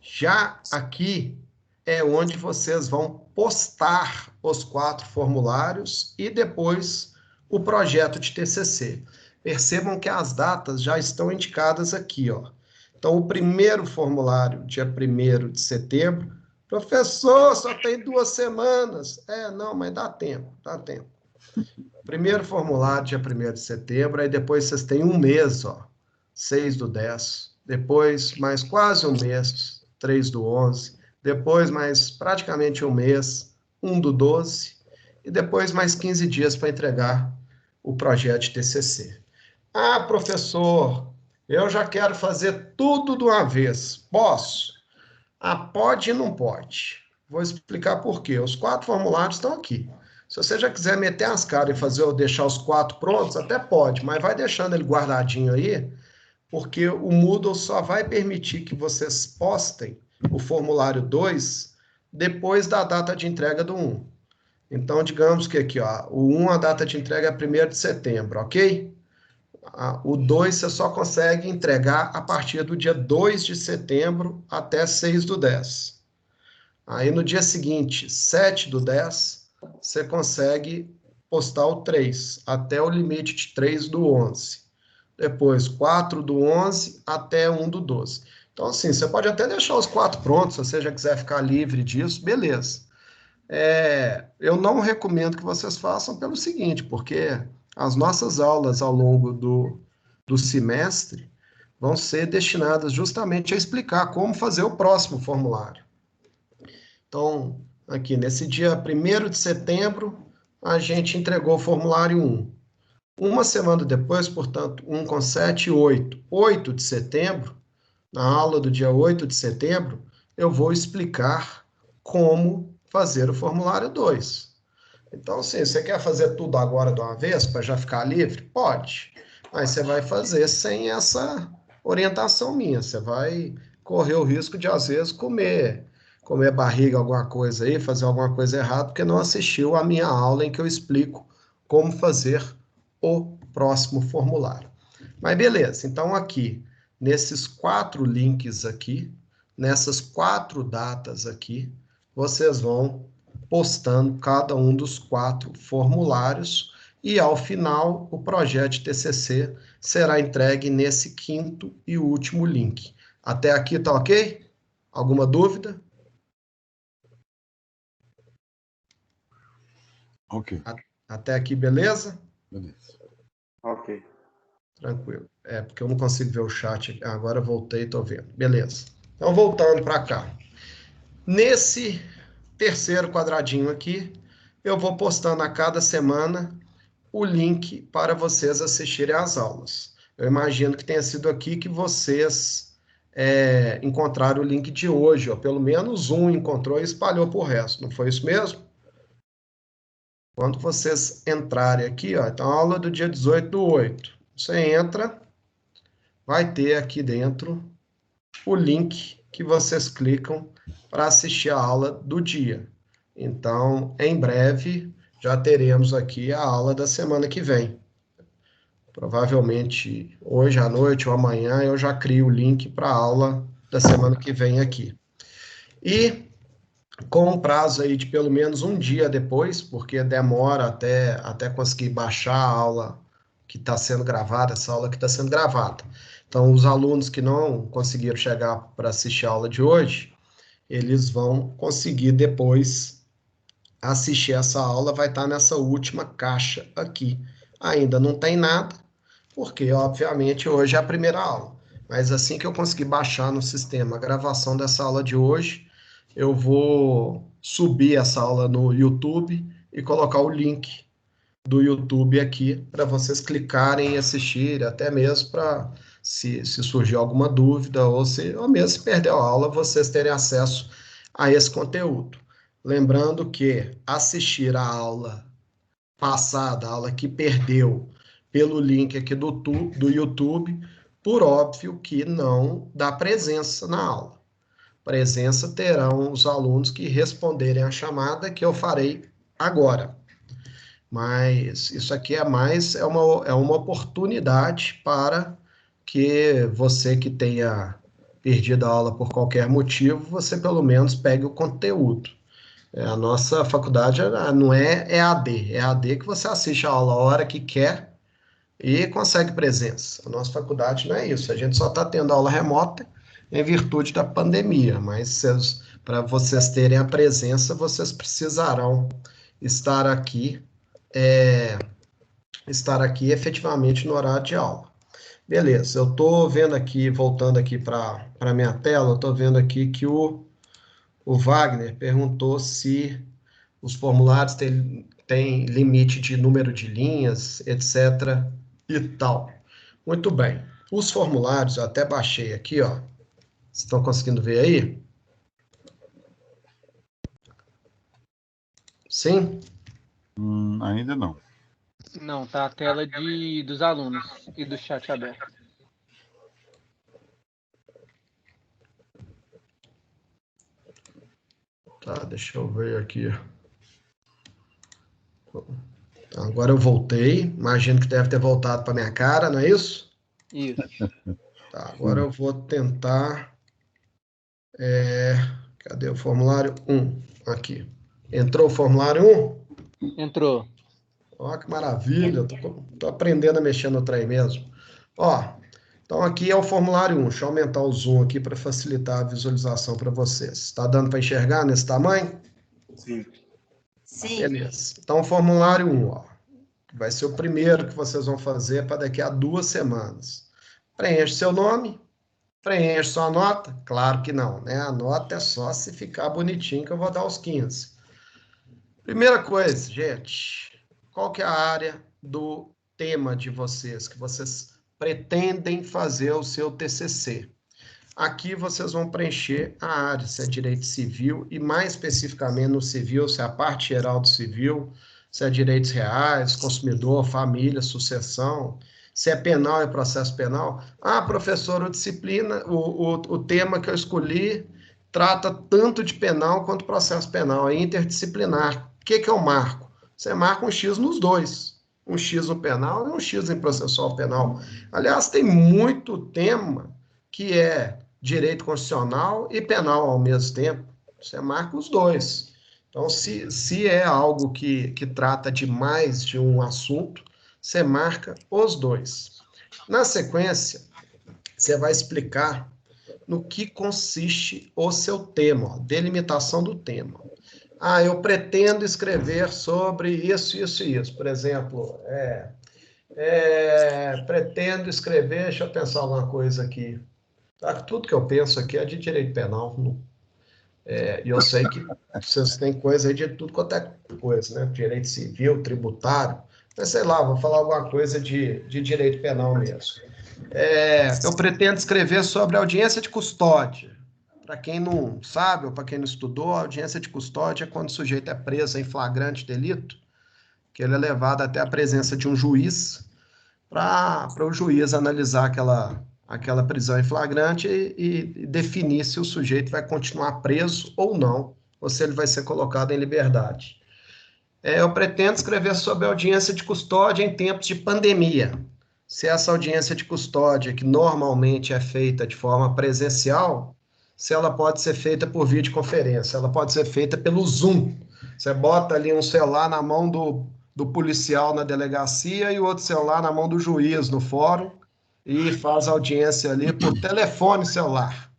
Já aqui é onde vocês vão postar os 4 formulários e depois o projeto de TCC. Percebam que as datas já estão indicadas aqui, ó. Então, o primeiro formulário, dia 1º de setembro, professor, só tem 2 semanas. Não, mas dá tempo, dá tempo. Primeiro formulário, dia 1º de setembro, aí depois vocês têm um mês, ó, 6/10. Depois, mais quase um mês, 3/11. Depois, mais praticamente um mês, 1/12. E depois, mais 15 dias para entregar o projeto de TCC. Ah, professor, eu já quero fazer tudo de uma vez. Posso? Ah, pode e não pode. Vou explicar por quê. Os 4 formulários estão aqui. Se você já quiser meter as caras e deixar os 4 prontos, até pode, mas vai deixando ele guardadinho aí, porque o Moodle só vai permitir que vocês postem o formulário 2 depois da data de entrega do 1. Então, digamos que aqui, ó, o 1, a data de entrega é 1º de setembro, ok? O 2 você só consegue entregar a partir do dia 2 de setembro até 6/10. Aí no dia seguinte, 7/10, você consegue postar o 3, até o limite de 3/11. Depois, 4/11 até 1/12. Então, assim, você pode até deixar os 4 prontos, se você já quiser ficar livre disso, beleza. Eu não recomendo que vocês façam pelo seguinte, porque as nossas aulas ao longo do semestre vão ser destinadas justamente a explicar como fazer o próximo formulário. Então, aqui, nesse dia 1º de setembro, a gente entregou o formulário 1. Uma semana depois, portanto, 1 com 7, 8 de setembro, na aula do dia 8 de setembro, eu vou explicar como fazer o formulário 2. Então, assim, você quer fazer tudo agora de uma vez, para já ficar livre? Pode. Mas você vai fazer sem essa orientação minha. Você vai correr o risco de, às vezes, comer barriga, alguma coisa aí, fazer alguma coisa errada, porque não assistiu a minha aula em que eu explico como fazer o próximo formulário. Mas beleza, então aqui, nesses 4 links aqui, nessas 4 datas aqui, vocês vão postando cada um dos 4 formulários e, ao final, o projeto de TCC será entregue nesse 5º e último link. Até aqui tá ok? Alguma dúvida? Ok. Até aqui, beleza? Beleza. Ok. Tranquilo. Porque eu não consigo ver o chat. Agora eu voltei e estou vendo. Beleza. Então, voltando para cá. Nesse terceiro quadradinho aqui, eu vou postando a cada semana o link para vocês assistirem às aulas. Eu imagino que tenha sido aqui que vocês encontraram o link de hoje. Ó. Pelo menos um encontrou e espalhou para o resto. Não foi isso mesmo? Quando vocês entrarem aqui, ó, então a aula do dia 18/8. Você entra, vai ter aqui dentro o link que vocês clicam para assistir a aula do dia. Então, em breve, já teremos aqui a aula da semana que vem. Provavelmente hoje à noite ou amanhã eu já crio o link para a aula da semana que vem aqui. E com um prazo aí de pelo menos um dia depois, porque demora até conseguir baixar a aula que está sendo gravada, essa aula que está sendo gravada. Então, os alunos que não conseguiram chegar para assistir a aula de hoje, eles vão conseguir depois assistir essa aula, vai estar nessa última caixa aqui. Ainda não tem nada, porque, obviamente, hoje é a primeira aula. Mas assim que eu conseguir baixar no sistema a gravação dessa aula de hoje, eu vou subir essa aula no YouTube e colocar o link do YouTube aqui para vocês clicarem e assistirem, até mesmo para, se surgir alguma dúvida ou mesmo se perder a aula, vocês terem acesso a esse conteúdo. Lembrando que assistir a aula passada, a aula que perdeu, pelo link aqui do YouTube, por óbvio que não dá presença na aula. Presença terão os alunos que responderem a chamada que eu farei agora. Mas isso aqui é uma oportunidade para que você que tenha perdido a aula por qualquer motivo, você pelo menos pegue o conteúdo. A nossa faculdade não é EAD, é EAD que você assiste a aula a hora que quer e consegue presença. A nossa faculdade não é isso, a gente só está tendo aula remota em virtude da pandemia, mas para vocês terem a presença, vocês precisarão estar aqui efetivamente no horário de aula. Beleza, eu estou vendo aqui, voltando aqui para a minha tela, eu estou vendo aqui que o Wagner perguntou se os formulários têm limite de número de linhas, etc. e tal. Muito bem. Os formulários, eu até baixei aqui, ó. Vocês estão conseguindo ver aí? Sim? Ainda não. Não, tá a tela dos alunos e do chat aberto. Tá, deixa eu ver aqui. Agora eu voltei. Imagino que deve ter voltado para minha cara, não é isso? Isso. Tá, agora eu vou tentar... cadê o formulário 1? Aqui. Entrou o formulário 1? Entrou. Ó, que maravilha. Tô aprendendo a mexer no trem mesmo. Ó, então aqui é o formulário 1. Deixa eu aumentar o zoom aqui para facilitar a visualização para vocês. Está dando para enxergar nesse tamanho? Sim. Sim. Beleza. Então, o formulário 1, ó, vai ser o primeiro que vocês vão fazer para daqui a 2 semanas. Preenche seu nome, preenche sua nota. Claro que não, né? A nota é só se ficar bonitinho que eu vou dar os 15. Primeira coisa, gente, qual que é a área do tema de vocês, que vocês pretendem fazer o seu TCC? Aqui vocês vão preencher a área, se é direito civil, e mais especificamente no civil, se é a parte geral do civil, se é direitos reais, consumidor, família, sucessão, se é penal e processo penal. Ah, professor, o tema que eu escolhi trata tanto de penal quanto processo penal, é interdisciplinar. O que é o marco? Você marca um X nos dois. Um X no penal e um X em processual penal. Aliás, tem muito tema que é direito constitucional e penal ao mesmo tempo. Você marca os dois. Então, se é algo que trata de mais de um assunto, você marca os dois. Na sequência, você vai explicar no que consiste o seu tema, ó, delimitação do tema. Ah, eu pretendo escrever sobre isso, isso e isso. Por exemplo, pretendo escrever, deixa eu pensar alguma coisa aqui. Tá? Tudo que eu penso aqui é de direito penal. E eu sei que vocês têm coisa aí de tudo quanto é coisa, né? Direito civil, tributário. Mas sei lá, vou falar alguma coisa de direito penal mesmo. Eu pretendo escrever sobre audiência de custódia. Para quem não sabe, ou para quem não estudou, a audiência de custódia é quando o sujeito é preso em flagrante delito, que ele é levado até a presença de um juiz, para o juiz analisar aquela prisão em flagrante e definir se o sujeito vai continuar preso ou não, ou se ele vai ser colocado em liberdade. Eu pretendo escrever sobre audiência de custódia em tempos de pandemia. se essa audiência de custódia, que normalmente é feita de forma presencial, se ela pode ser feita por videoconferência, ela pode ser feita pelo Zoom. Você bota ali um celular na mão do policial na delegacia e o outro celular na mão do juiz no fórum e faz audiência ali por telefone celular.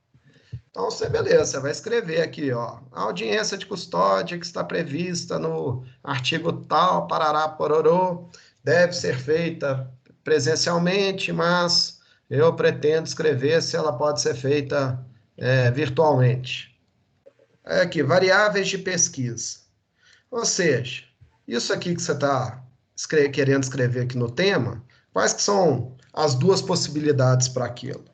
Então, beleza, você vai escrever aqui, ó, a audiência de custódia que está prevista no artigo tal, parará, pororô, deve ser feita presencialmente, mas eu pretendo escrever se ela pode ser feita virtualmente. Aqui, variáveis de pesquisa. Ou seja, isso aqui que você está querendo escrever aqui no tema, quais que são as duas possibilidades para aquilo?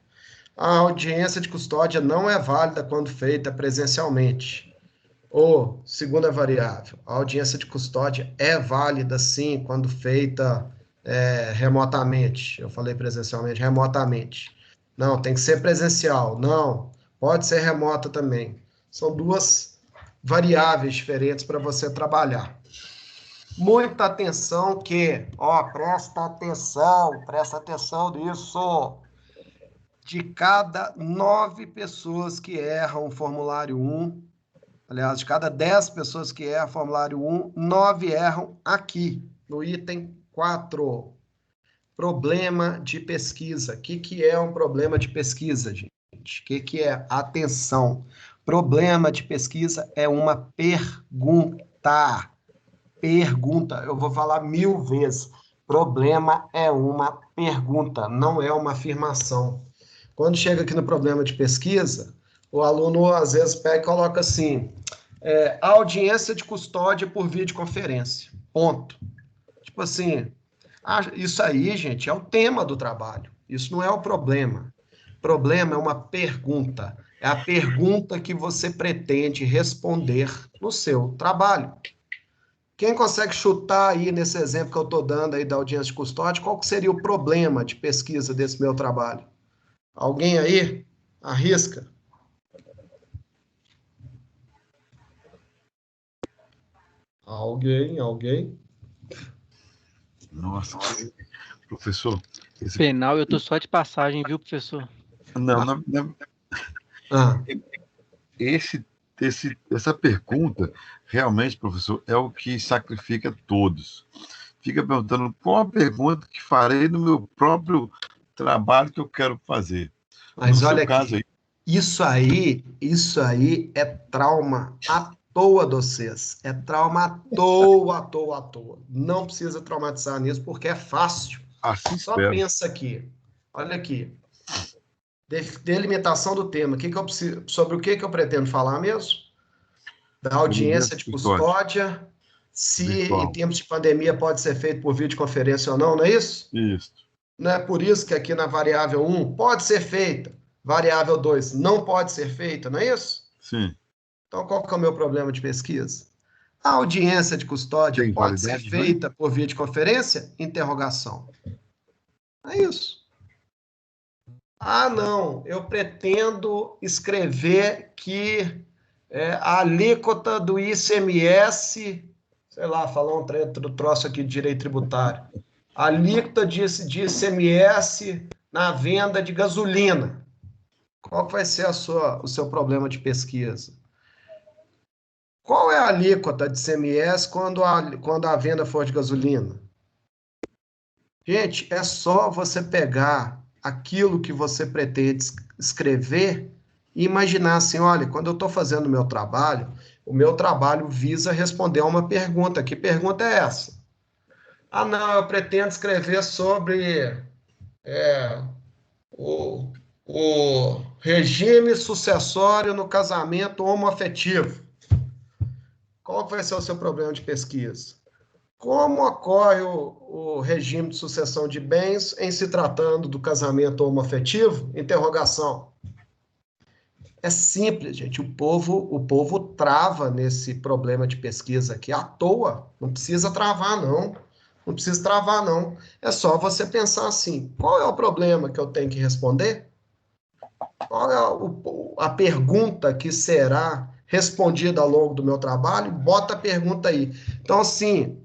A audiência de custódia não é válida quando feita presencialmente. Ou, segunda variável, a audiência de custódia é válida, sim, quando feita remotamente. Eu falei presencialmente, remotamente. Não, tem que ser presencial. Não, pode ser remota também. São duas variáveis diferentes para você trabalhar. Muita atenção que, presta atenção nisso. De cada 9 pessoas que erram o formulário 1, aliás, de cada 10 pessoas que erram o formulário 1, 9 erram aqui, no item 4. Problema de pesquisa. O que é um problema de pesquisa, gente? O que é? Atenção. Problema de pesquisa é uma pergunta. Pergunta. Eu vou falar 1000 vezes. Problema é uma pergunta, não é uma afirmação. Quando chega aqui no problema de pesquisa, o aluno às vezes pega e coloca assim, audiência de custódia por videoconferência. Ponto. Tipo assim, isso aí, gente, é o tema do trabalho. Isso não é o problema. O problema é uma pergunta. É a pergunta que você pretende responder no seu trabalho. Quem consegue chutar aí nesse exemplo que eu estou dando aí da audiência de custódia, qual que seria o problema de pesquisa desse meu trabalho? Alguém aí? Arrisca. Alguém? Nossa, professor. Penal, eu tô só de passagem, viu, professor? Não. Essa pergunta, realmente, professor, é o que sacrifica todos. Fica perguntando qual a pergunta que farei no meu próprio trabalho que eu quero fazer. Mas olha aqui, isso aí é trauma à toa de vocês. É trauma à toa. Não precisa traumatizar nisso, porque é fácil. Assim Só espero. pensa aqui. Olha aqui. Delimitação do tema. Sobre o que eu pretendo falar mesmo? Da audiência de custódia. Se virtual. Em tempos de pandemia pode ser feito por videoconferência ou não, não é isso? Isso. Não é por isso que aqui na variável 1 pode ser feita. Variável 2 não pode ser feita, não é isso? Sim. Então, qual que é o meu problema de pesquisa? A audiência de custódia Tem pode ser validade, feita por videoconferência? Interrogação. É isso. Ah, não, eu pretendo escrever que a alíquota do ICMS, sei lá, falar um troço aqui de direito tributário, a alíquota de ICMS na venda de gasolina. Qual vai ser o seu problema de pesquisa? Qual é a alíquota de ICMS quando a venda for de gasolina? Gente, é só você pegar aquilo que você pretende escrever e imaginar assim, olha, quando eu estou fazendo o meu trabalho visa responder a uma pergunta. Que pergunta é essa? Ah, não, eu pretendo escrever sobre o regime sucessório no casamento homoafetivo. Qual vai ser o seu problema de pesquisa? Como ocorre o regime de sucessão de bens em se tratando do casamento homoafetivo? Interrogação. É simples, gente. O povo trava nesse problema de pesquisa aqui à toa. Não precisa travar, não. Não precisa travar, não. É só você pensar assim, qual é o problema que eu tenho que responder? Qual é a pergunta que será respondida ao longo do meu trabalho? Bota a pergunta aí. Então, assim,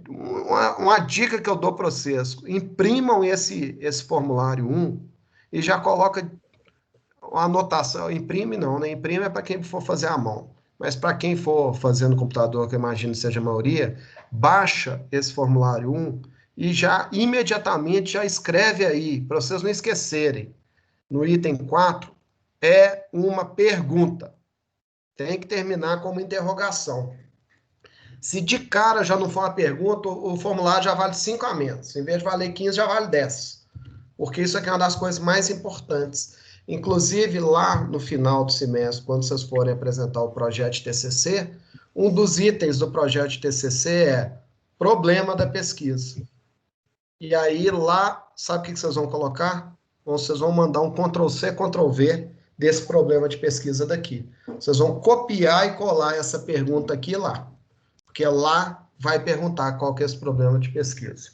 Uma dica que eu dou para vocês, imprimam esse formulário 1 e já coloca uma anotação. Imprime não, né? Imprime é para quem for fazer à mão. Mas para quem for fazer no computador, que eu imagino que seja a maioria, baixa esse formulário 1 e já imediatamente já escreve aí, para vocês não esquecerem. No item 4, é uma pergunta. Tem que terminar com uma interrogação. Se de cara já não for uma pergunta, o formulário já vale 5 a menos. Em vez de valer 15, já vale 10. Porque isso aqui é uma das coisas mais importantes. Inclusive, lá no final do semestre, quando vocês forem apresentar o projeto de TCC, um dos itens do projeto de TCC é problema da pesquisa. E aí, lá, sabe o que vocês vão colocar? Vocês vão mandar um Ctrl+C, Ctrl+V desse problema de pesquisa daqui. Vocês vão copiar e colar essa pergunta aqui e lá. Porque lá vai perguntar qual que é esse problema de pesquisa.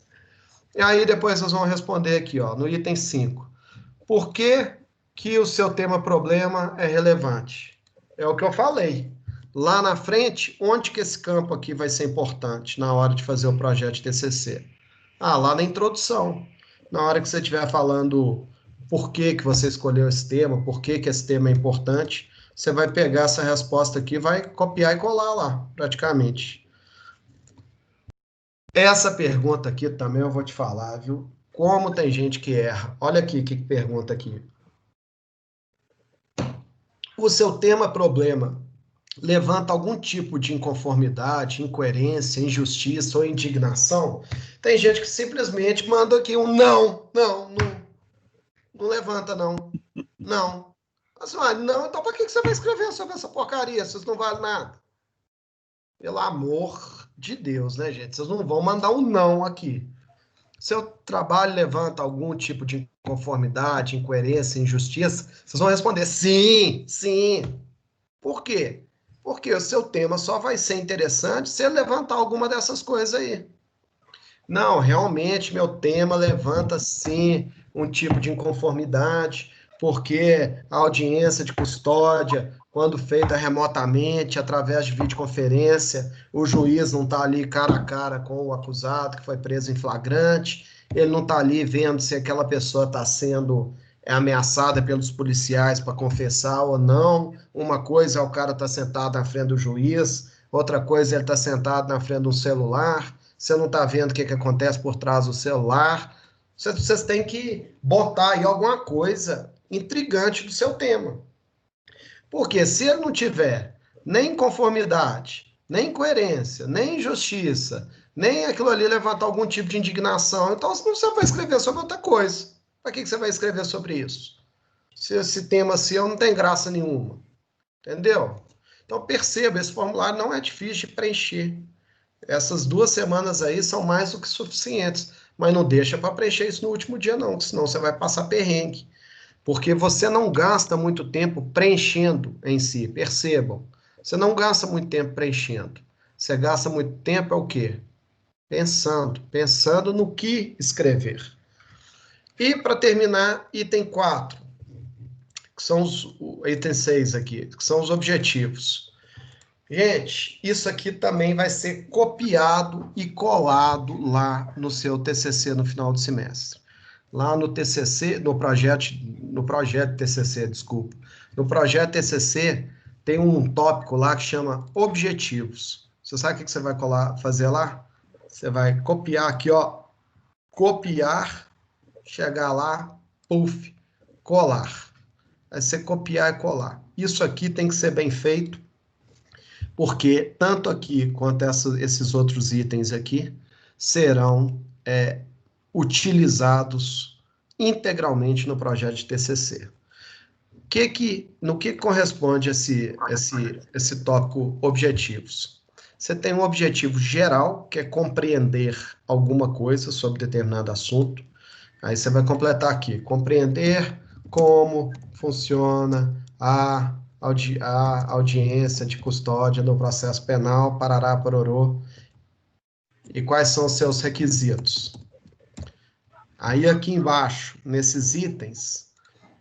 E aí depois vocês vão responder aqui, ó, no item 5. Por que que o seu tema problema é relevante? É o que eu falei. Lá na frente, onde que esse campo aqui vai ser importante na hora de fazer o projeto de TCC? Lá na introdução. Na hora que você estiver falando por que que você escolheu esse tema, por que que esse tema é importante, você vai pegar essa resposta aqui, vai copiar e colar lá, praticamente. Essa pergunta aqui também eu vou te falar, viu? Como tem gente que erra. Olha aqui o que pergunta aqui. O seu tema problema levanta algum tipo de inconformidade, incoerência, injustiça ou indignação? Tem gente que simplesmente manda aqui um não levanta não. Não. Assim, não, então para que você vai escrever sobre essa porcaria? Vocês não valem nada. Pelo amor de Deus, né, gente? Vocês não vão mandar um não aqui. Seu trabalho levanta algum tipo de inconformidade, incoerência, injustiça? Vocês vão responder sim, sim. Por quê? Porque o seu tema só vai ser interessante se ele levantar alguma dessas coisas aí. Não, realmente meu tema levanta sim um tipo de inconformidade, porque a audiência de custódia, quando feita remotamente, através de videoconferência, o juiz não está ali cara a cara com o acusado que foi preso em flagrante, ele não está ali vendo se aquela pessoa está sendo ameaçada pelos policiais para confessar ou não. Uma coisa é o cara estar sentado na frente do juiz, outra coisa é ele estar sentado na frente de um celular. Você não está vendo o que acontece por trás do celular. Vocês têm que botar aí alguma coisa intrigante do seu tema. Porque se ele não tiver nem conformidade, nem coerência, nem injustiça, nem aquilo ali levantar algum tipo de indignação, então você vai escrever sobre outra coisa. Para que você vai escrever sobre isso? Se esse tema seu não tem graça nenhuma. Entendeu? Então perceba, esse formulário não é difícil de preencher. Essas 2 semanas aí são mais do que suficientes, mas não deixa para preencher isso no último dia não, senão você vai passar perrengue, porque você não gasta muito tempo preenchendo em si, percebam, você não gasta muito tempo preenchendo, você gasta muito tempo é o quê? Pensando no que escrever. E para terminar, item 4, que são item 6 aqui, que são os objetivos. Gente, isso aqui também vai ser copiado e colado lá no seu TCC no final do semestre. Lá no TCC, no projeto TCC, desculpa. No projeto TCC tem um tópico lá que chama objetivos. Você sabe o que você vai fazer lá? Você vai copiar aqui, ó, copiar, chegar lá, puff, colar. Aí você copiar e colar. Isso aqui tem que ser bem feito, porque tanto aqui quanto esses outros itens aqui serão utilizados integralmente no projeto de TCC. No que corresponde esse tópico objetivos? Você tem um objetivo geral, que é compreender alguma coisa sobre determinado assunto. Aí você vai completar aqui, compreender como funciona a audiência de custódia no processo penal, parará, pororô, e quais são os seus requisitos. Aí aqui embaixo, nesses itens,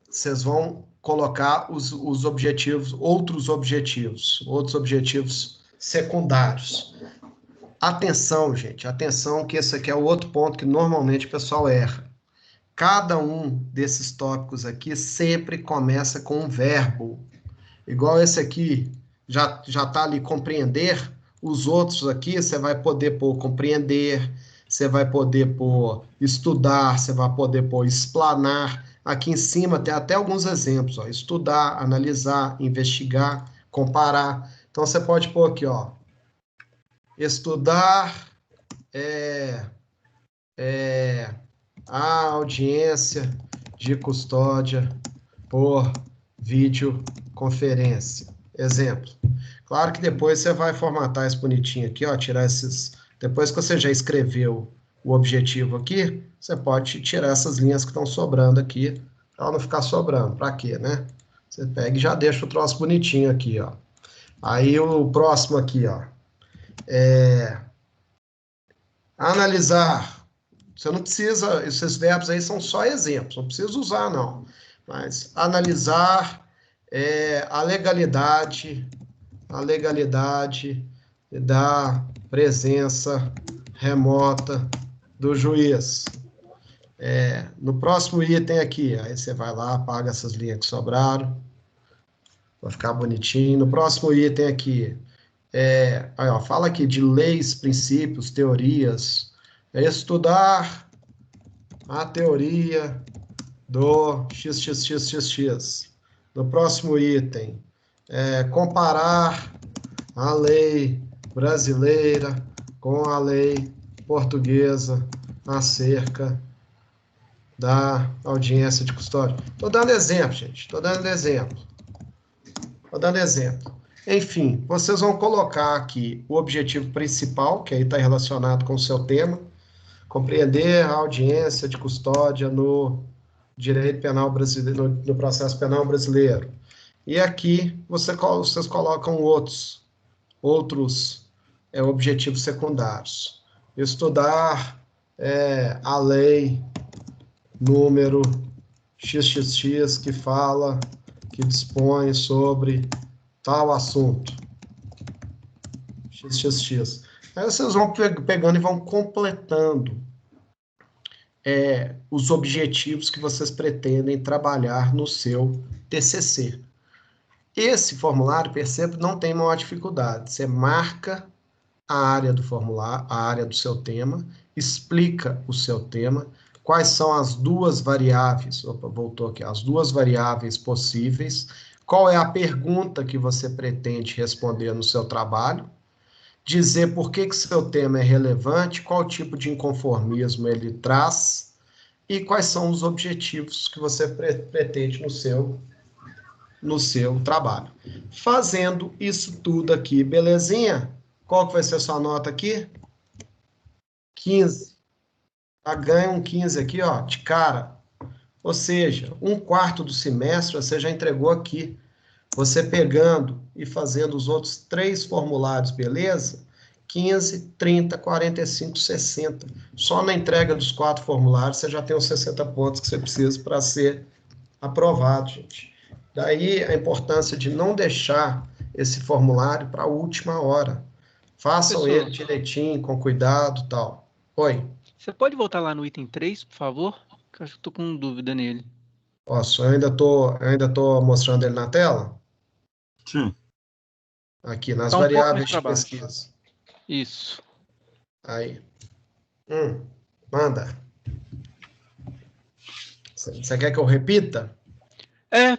vocês vão colocar os objetivos, outros objetivos secundários. Atenção, gente, atenção que esse aqui é o outro ponto que normalmente o pessoal erra. Cada um desses tópicos aqui sempre começa com um verbo. Igual esse aqui, já está ali compreender. Os outros aqui, você vai poder pôr compreender, você vai poder pôr estudar, você vai poder pôr explanar. Aqui em cima tem até alguns exemplos, ó, estudar, analisar, investigar, comparar. Então, você pode pôr aqui, ó, estudar a audiência de custódia por videoconferência. Exemplo. Claro que depois você vai formatar isso bonitinho aqui, ó, tirar esses... Depois que você já escreveu o objetivo aqui, você pode tirar essas linhas que estão sobrando aqui, para não ficar sobrando. Para quê, né? Você pega e já deixa o troço bonitinho aqui, ó. Aí o próximo aqui, ó. Analisar. Você não precisa, esses verbos aí são só exemplos, não precisa usar, não. Mas analisar a legalidade da presença remota do juiz. No próximo item aqui, aí você vai lá, apaga essas linhas que sobraram, vai ficar bonitinho. No próximo item aqui, aí, ó, fala aqui de leis, princípios, teorias. Estudar a teoria do XXXXX. No próximo item, comparar a lei brasileira com a lei portuguesa acerca da audiência de custódia. Estou dando exemplo, gente. Estou dando exemplo. Enfim, vocês vão colocar aqui o objetivo principal, que aí está relacionado com o seu tema, compreender a audiência de custódia no direito penal brasileiro, no processo penal brasileiro. E aqui vocês colocam outros objetivos secundários. Estudar a lei número XXX que dispõe sobre tal assunto. XXX. Aí vocês vão pegando e vão completando os objetivos que vocês pretendem trabalhar no seu TCC. Esse formulário, perceba, não tem maior dificuldade. Você marca a área do formulário, a área do seu tema, explica o seu tema, quais são as duas variáveis, voltou aqui, as duas variáveis possíveis, qual é a pergunta que você pretende responder no seu trabalho, dizer por que seu tema é relevante, qual tipo de inconformismo ele traz e quais são os objetivos que você pretende no seu trabalho. Fazendo isso tudo aqui, belezinha? Qual que vai ser a sua nota aqui? 15. Já ganha um 15 aqui, ó, de cara. Ou seja, 1/4 do semestre você já entregou aqui. Você pegando e fazendo os outros 3 formulários, beleza? 15, 30, 45, 60. Só na entrega dos 4 formulários você já tem os 60 pontos que você precisa para ser aprovado, gente. Daí a importância de não deixar esse formulário para a última hora. Façam ele direitinho, com cuidado e tal. Oi. Você pode voltar lá no item 3, por favor? Que eu acho que estou com dúvida nele. Posso, eu ainda tô mostrando ele na tela? Sim. Aqui, nas Tá um pouco variáveis mais pra de baixo. pesquisa. Isso. Aí. Manda. Você quer que eu repita?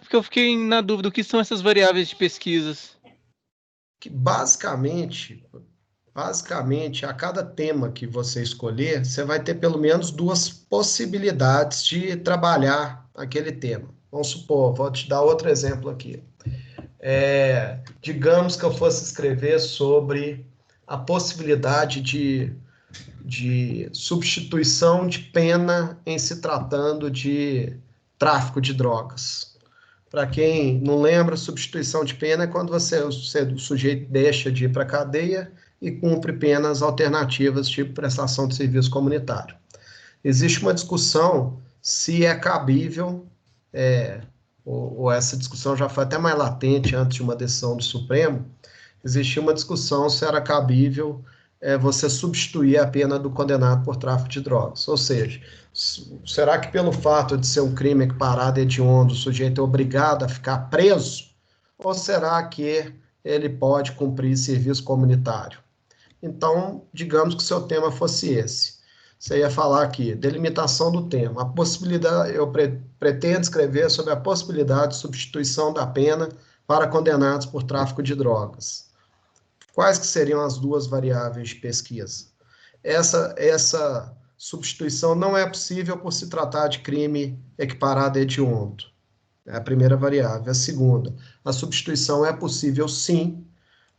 Porque eu fiquei na dúvida, o que são essas variáveis de pesquisas? Que basicamente, a cada tema que você escolher, você vai ter pelo menos 2 possibilidades de trabalhar aquele tema. Vamos supor, vou te dar outro exemplo aqui. Digamos que eu fosse escrever sobre a possibilidade de substituição de pena em se tratando de tráfico de drogas. Para quem não lembra, substituição de pena é quando o sujeito deixa de ir para a cadeia e cumpre penas alternativas, tipo prestação de serviço comunitário. Existe uma discussão se é cabível, ou essa discussão já foi até mais latente antes de uma decisão do Supremo, existia uma discussão se era cabível você substituir a pena do condenado por tráfico de drogas. Ou seja, será que pelo fato de ser um crime equiparado e hediondo, o sujeito é obrigado a ficar preso? Ou será que ele pode cumprir serviço comunitário? Então, digamos que o seu tema fosse esse. Você ia falar aqui, delimitação do tema. A possibilidade, eu pretendo escrever sobre a possibilidade de substituição da pena para condenados por tráfico de drogas. Quais que seriam as duas variáveis de pesquisa? Essa substituição não é possível por se tratar de crime equiparado a hediondo. É a primeira variável. A segunda, a substituição é possível sim,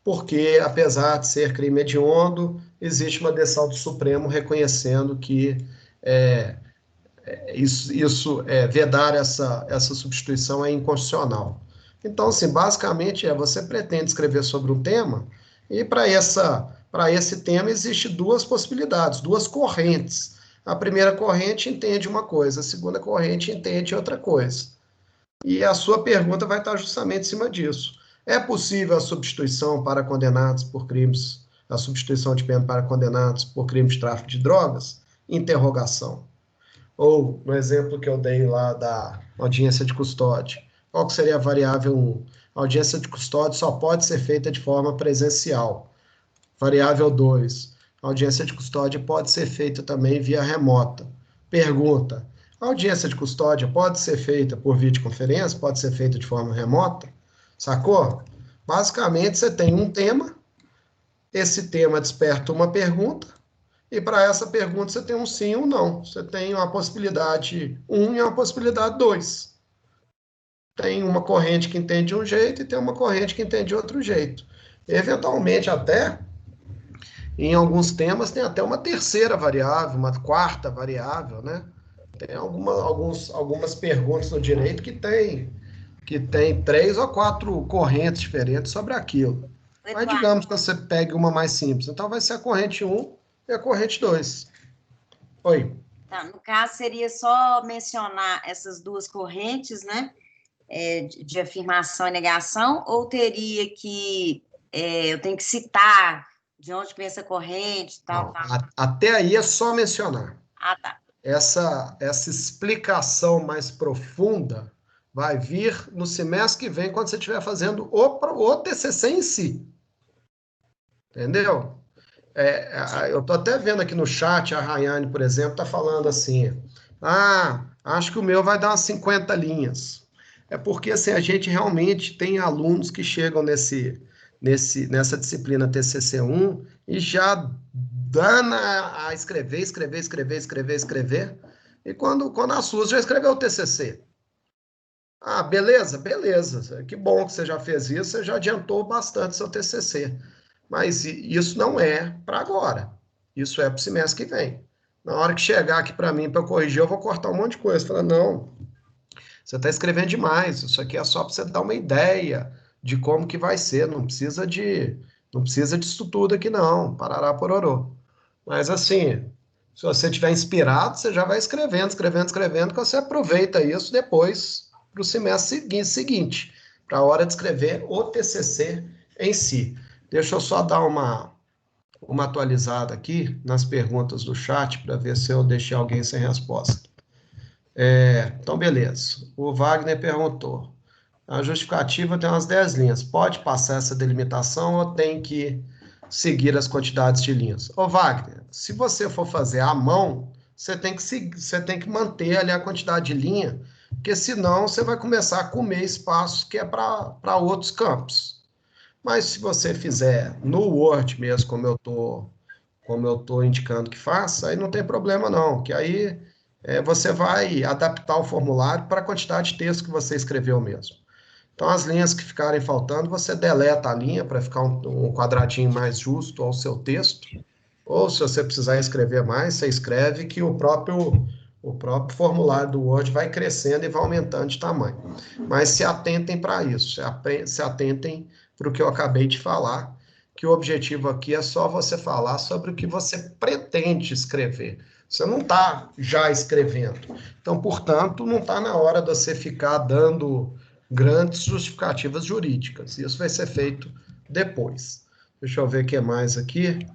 porque, apesar de ser crime hediondo, existe uma decisão do Supremo reconhecendo que vedar essa substituição é inconstitucional. Então, assim, basicamente, você pretende escrever sobre um tema, e para esse tema existe duas possibilidades, duas correntes. A primeira corrente entende uma coisa, a segunda corrente entende outra coisa. E a sua pergunta vai estar justamente em cima disso. É possível a substituição para condenados por crimes, a substituição de pena para condenados por crimes de tráfico de drogas? Interrogação. Ou, no exemplo que eu dei lá da audiência de custódia, qual que seria a variável 1? A audiência de custódia só pode ser feita de forma presencial. Variável 2, a audiência de custódia pode ser feita também via remota. Pergunta, a audiência de custódia pode ser feita por videoconferência, pode ser feita de forma remota? Sacou? Basicamente, você tem um tema, esse tema desperta uma pergunta, e para essa pergunta você tem um sim ou um não. Você tem uma possibilidade 1 e uma possibilidade 2. Tem uma corrente que entende de um jeito e tem uma corrente que entende de outro jeito. Eventualmente, até, em alguns temas, tem até uma terceira variável, uma quarta variável, né? Tem algumas perguntas no direito que tem 3 ou 4 correntes diferentes sobre aquilo. Mas digamos que você pegue uma mais simples. Então, vai ser a corrente 1 e a corrente 2. Oi. Tá, no caso, seria só mencionar essas duas correntes, né? De afirmação e negação, ou teria que... eu tenho que citar de onde vem essa corrente, tal, tal? Até aí é só mencionar. Ah, tá. Essa explicação mais profunda vai vir no semestre que vem, quando você estiver fazendo o TCC em si. Entendeu? Eu estou até vendo aqui no chat, a Rayane, por exemplo, está falando assim, acho que o meu vai dar umas 50 linhas. É porque assim, a gente realmente tem alunos que chegam nessa disciplina TCC1 e já dando a escrever, e quando assusta, já escreveu o TCC. Beleza, que bom que você já fez isso, você já adiantou bastante seu TCC. Mas isso não é para agora, isso é para o semestre que vem. Na hora que chegar aqui para mim, para eu corrigir, eu vou cortar um monte de coisa. Falar, não, você está escrevendo demais, isso aqui é só para você dar uma ideia de como que vai ser, não precisa disso tudo aqui não, parará pororô. Mas assim, se você estiver inspirado, você já vai escrevendo, que você aproveita isso depois para o semestre seguinte, para a hora de escrever o TCC em si. Deixa eu só dar uma atualizada aqui nas perguntas do chat, para ver se eu deixei alguém sem resposta. Então, beleza. O Wagner perguntou. A justificativa tem umas 10 linhas. Pode passar essa delimitação ou tem que seguir as quantidades de linhas? Ô, Wagner, se você for fazer à mão, você tem que manter ali a quantidade de linha, porque senão você vai começar a comer espaço que é para outros campos. Mas se você fizer no Word mesmo, como eu tô indicando que faça, aí não tem problema não, que aí você vai adaptar o formulário para a quantidade de texto que você escreveu mesmo. Então, as linhas que ficarem faltando, você deleta a linha para ficar um quadradinho mais justo ao seu texto, ou se você precisar escrever mais, você escreve que o próprio formulário do Word vai crescendo e vai aumentando de tamanho. Mas se atentem para isso, se atentem para o que eu acabei de falar, que o objetivo aqui é só você falar sobre o que você pretende escrever. Você não está já escrevendo. Então, portanto, não está na hora de você ficar dando grandes justificativas jurídicas. Isso vai ser feito depois. Deixa eu ver o que mais aqui.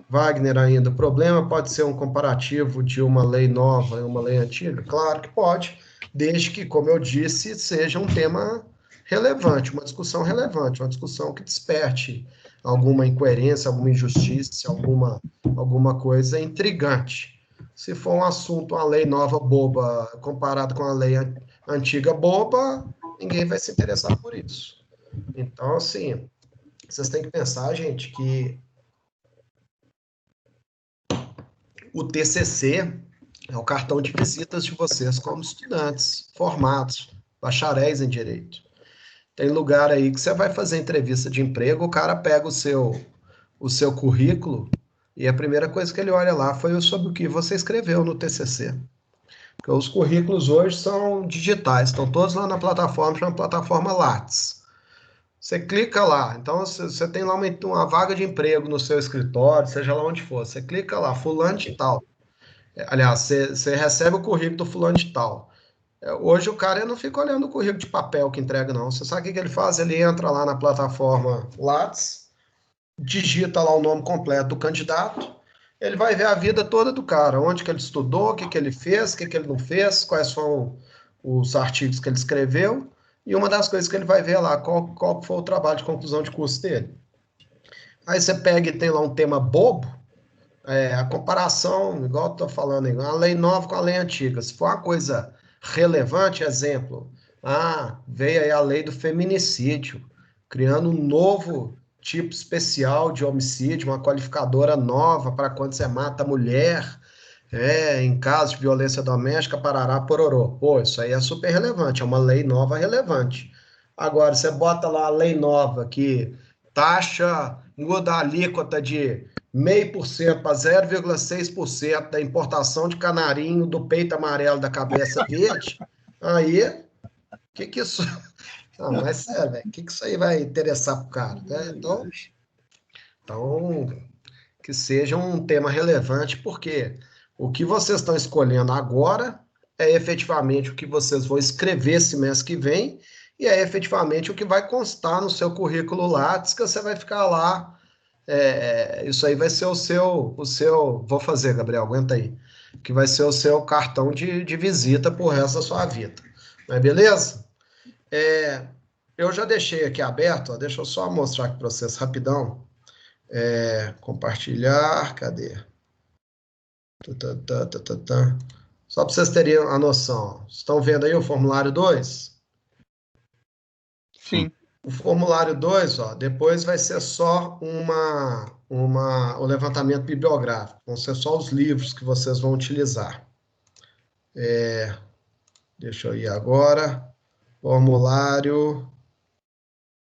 Wagner ainda, o problema pode ser um comparativo de uma lei nova e uma lei antiga? Claro que pode, desde que, como eu disse, seja um tema relevante, uma discussão que desperte alguma incoerência, alguma injustiça, alguma coisa intrigante. Se for um assunto, uma lei nova boba, comparado com a lei antiga boba, ninguém vai se interessar por isso. Então, assim, vocês têm que pensar, gente, que o TCC é o cartão de visitas de vocês como estudantes formados, bacharéis em direito. Tem lugar aí que você vai fazer entrevista de emprego, o cara pega o seu currículo e a primeira coisa que ele olha lá foi sobre o que você escreveu no TCC. Porque os currículos hoje são digitais, estão todos lá na plataforma, chama plataforma Lattes. Você clica lá, então você tem lá uma vaga de emprego no seu escritório, seja lá onde for, você clica lá, fulano de tal. Aliás, você recebe o currículo do fulano de tal. Hoje o cara não fica olhando o currículo de papel que entrega, não. Você sabe o que ele faz? Ele entra lá na plataforma Lattes, digita lá o nome completo do candidato, ele vai ver a vida toda do cara, onde que ele estudou, o que que ele fez, o que que ele não fez, quais foram os artigos que ele escreveu, e uma das coisas que ele vai ver lá, qual foi o trabalho de conclusão de curso dele. Aí você pega e tem lá um tema bobo, a comparação, igual eu estou falando, a lei nova com a lei antiga. Se for uma coisa relevante, exemplo, veio aí a lei do feminicídio, criando um novo tipo especial de homicídio, uma qualificadora nova para quando você mata a mulher, em caso de violência doméstica, parará, pororô. Pô, isso aí é super relevante, é uma lei nova relevante. Agora, você bota lá a lei nova que taxa, muda a alíquota de 0,5% para 0,6% da importação de canarinho do peito amarelo da cabeça verde, aí, que isso... Não, mas sério, velho, que isso aí vai interessar pro cara, né? Então, que seja um tema relevante, porque o que vocês estão escolhendo agora é efetivamente o que vocês vão escrever semestre que vem e é efetivamente o que vai constar no seu currículo Lattes, que você vai ficar lá. Isso aí vai ser o seu. Vou fazer, Gabriel, aguenta aí. Que vai ser o seu cartão de visita pro resto da sua vida. Mas beleza? Eu já deixei aqui aberto, ó, deixa eu só mostrar aqui para vocês rapidão. Compartilhar, cadê? Só para vocês terem a noção. Estão vendo aí o formulário 2? Sim. O formulário 2, ó, depois vai ser só o levantamento bibliográfico. Vão ser só os livros que vocês vão utilizar. Deixa eu ir agora. Formulário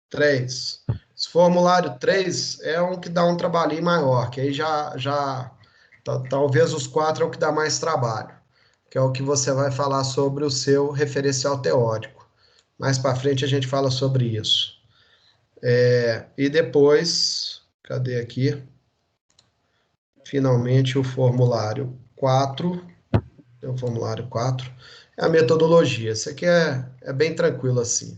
3. Esse formulário 3 é um que dá um trabalhinho maior, que aí talvez os 4 é o que dá mais trabalho, que é o que você vai falar sobre o seu referencial teórico. Mais para frente a gente fala sobre isso. E depois, cadê aqui? Finalmente o formulário 4. O formulário 4 é a metodologia. Isso aqui é bem tranquilo assim.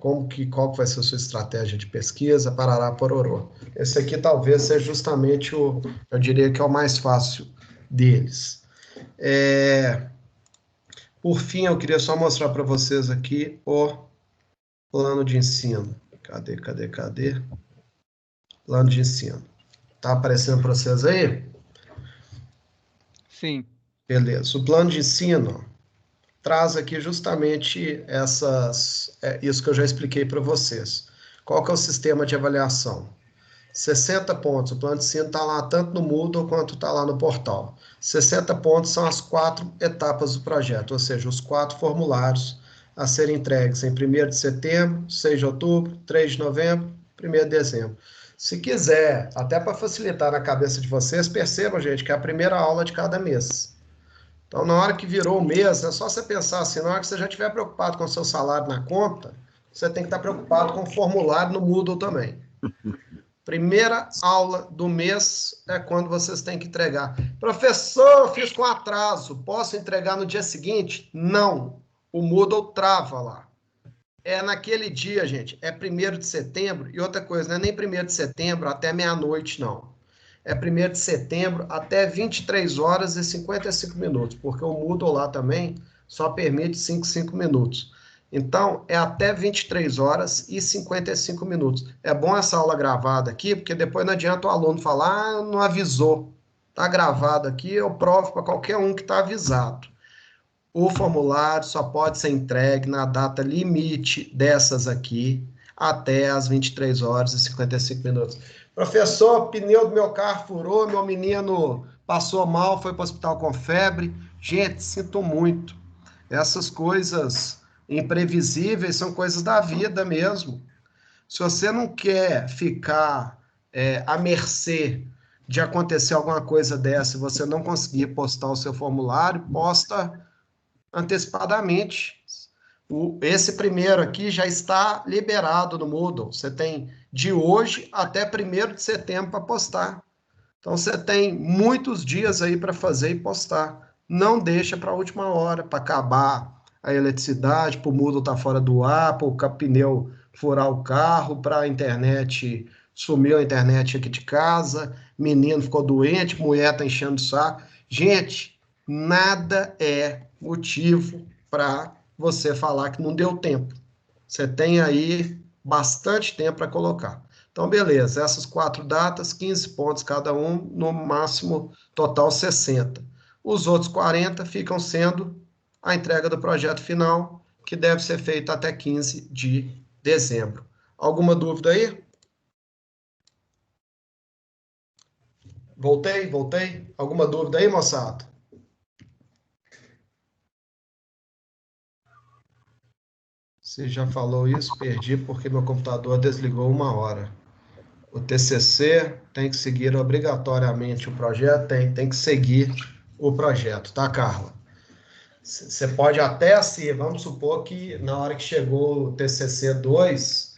Qual que vai ser a sua estratégia de pesquisa, parará, pororô. Esse aqui talvez seja justamente eu diria que é o mais fácil deles. Por fim, eu queria só mostrar para vocês aqui o plano de ensino. Cadê? Plano de ensino. Tá aparecendo para vocês aí? Sim. Beleza. O plano de ensino traz aqui justamente isso que eu já expliquei para vocês. Qual que é o sistema de avaliação? 60 pontos. O plano de ensino está lá tanto no Moodle quanto está lá no portal. 60 pontos são as 4 etapas do projeto, ou seja, os 4 formulários a serem entregues em 1º de setembro, 6 de outubro, 3 de novembro, 1º de dezembro. Se quiser, até para facilitar na cabeça de vocês, percebam, gente, que é a primeira aula de cada mês. Então, na hora que virou o mês, é só você pensar assim, na hora que você já estiver preocupado com o seu salário na conta, você tem que estar preocupado com o formulário no Moodle também. Primeira aula do mês é quando vocês têm que entregar. Professor, eu fiz com atraso, posso entregar no dia seguinte? Não, o Moodle trava lá. Naquele dia, gente, 1º de setembro, e outra coisa, não é nem 1º de setembro até meia-noite, não. é 1º de setembro, até 23 horas e 55 minutos, porque o Moodle lá também só permite 5 minutos. Então, é até 23 horas e 55 minutos. É bom essa aula gravada aqui, porque depois não adianta o aluno falar, não avisou. Está gravado aqui, eu provo para qualquer um que está avisado. O formulário só pode ser entregue na data limite dessas aqui, até as 23 horas e 55 minutos. Professor, o pneu do meu carro furou, meu menino passou mal, foi para o hospital com febre. Gente, sinto muito. Essas coisas imprevisíveis são coisas da vida mesmo. Se você não quer ficar à mercê de acontecer alguma coisa dessa e você não conseguir postar o seu formulário, posta antecipadamente. Esse primeiro aqui já está liberado no Moodle. Você tem de hoje até 1º de setembro para postar. Então, você tem muitos dias aí para fazer e postar. Não deixa para a última hora, para acabar a eletricidade, para o Moodle estar fora do ar, para o pneu furar o carro, para a internet, sumiu a internet aqui de casa, menino ficou doente, mulher está enchendo o saco. Gente, nada é motivo para você falar que não deu tempo. Você tem aí bastante tempo para colocar. Então, beleza, essas 4 datas, 15 pontos cada um, no máximo total 60. Os outros 40 ficam sendo a entrega do projeto final, que deve ser feita até 15 de dezembro. Alguma dúvida aí? Voltei. Alguma dúvida aí, moçada? Você já falou isso? Perdi porque meu computador desligou 1 hora. O TCC tem que seguir obrigatoriamente o projeto, tem que seguir o projeto, tá, Carla? Você pode até assim, vamos supor que na hora que chegou o TCC 2,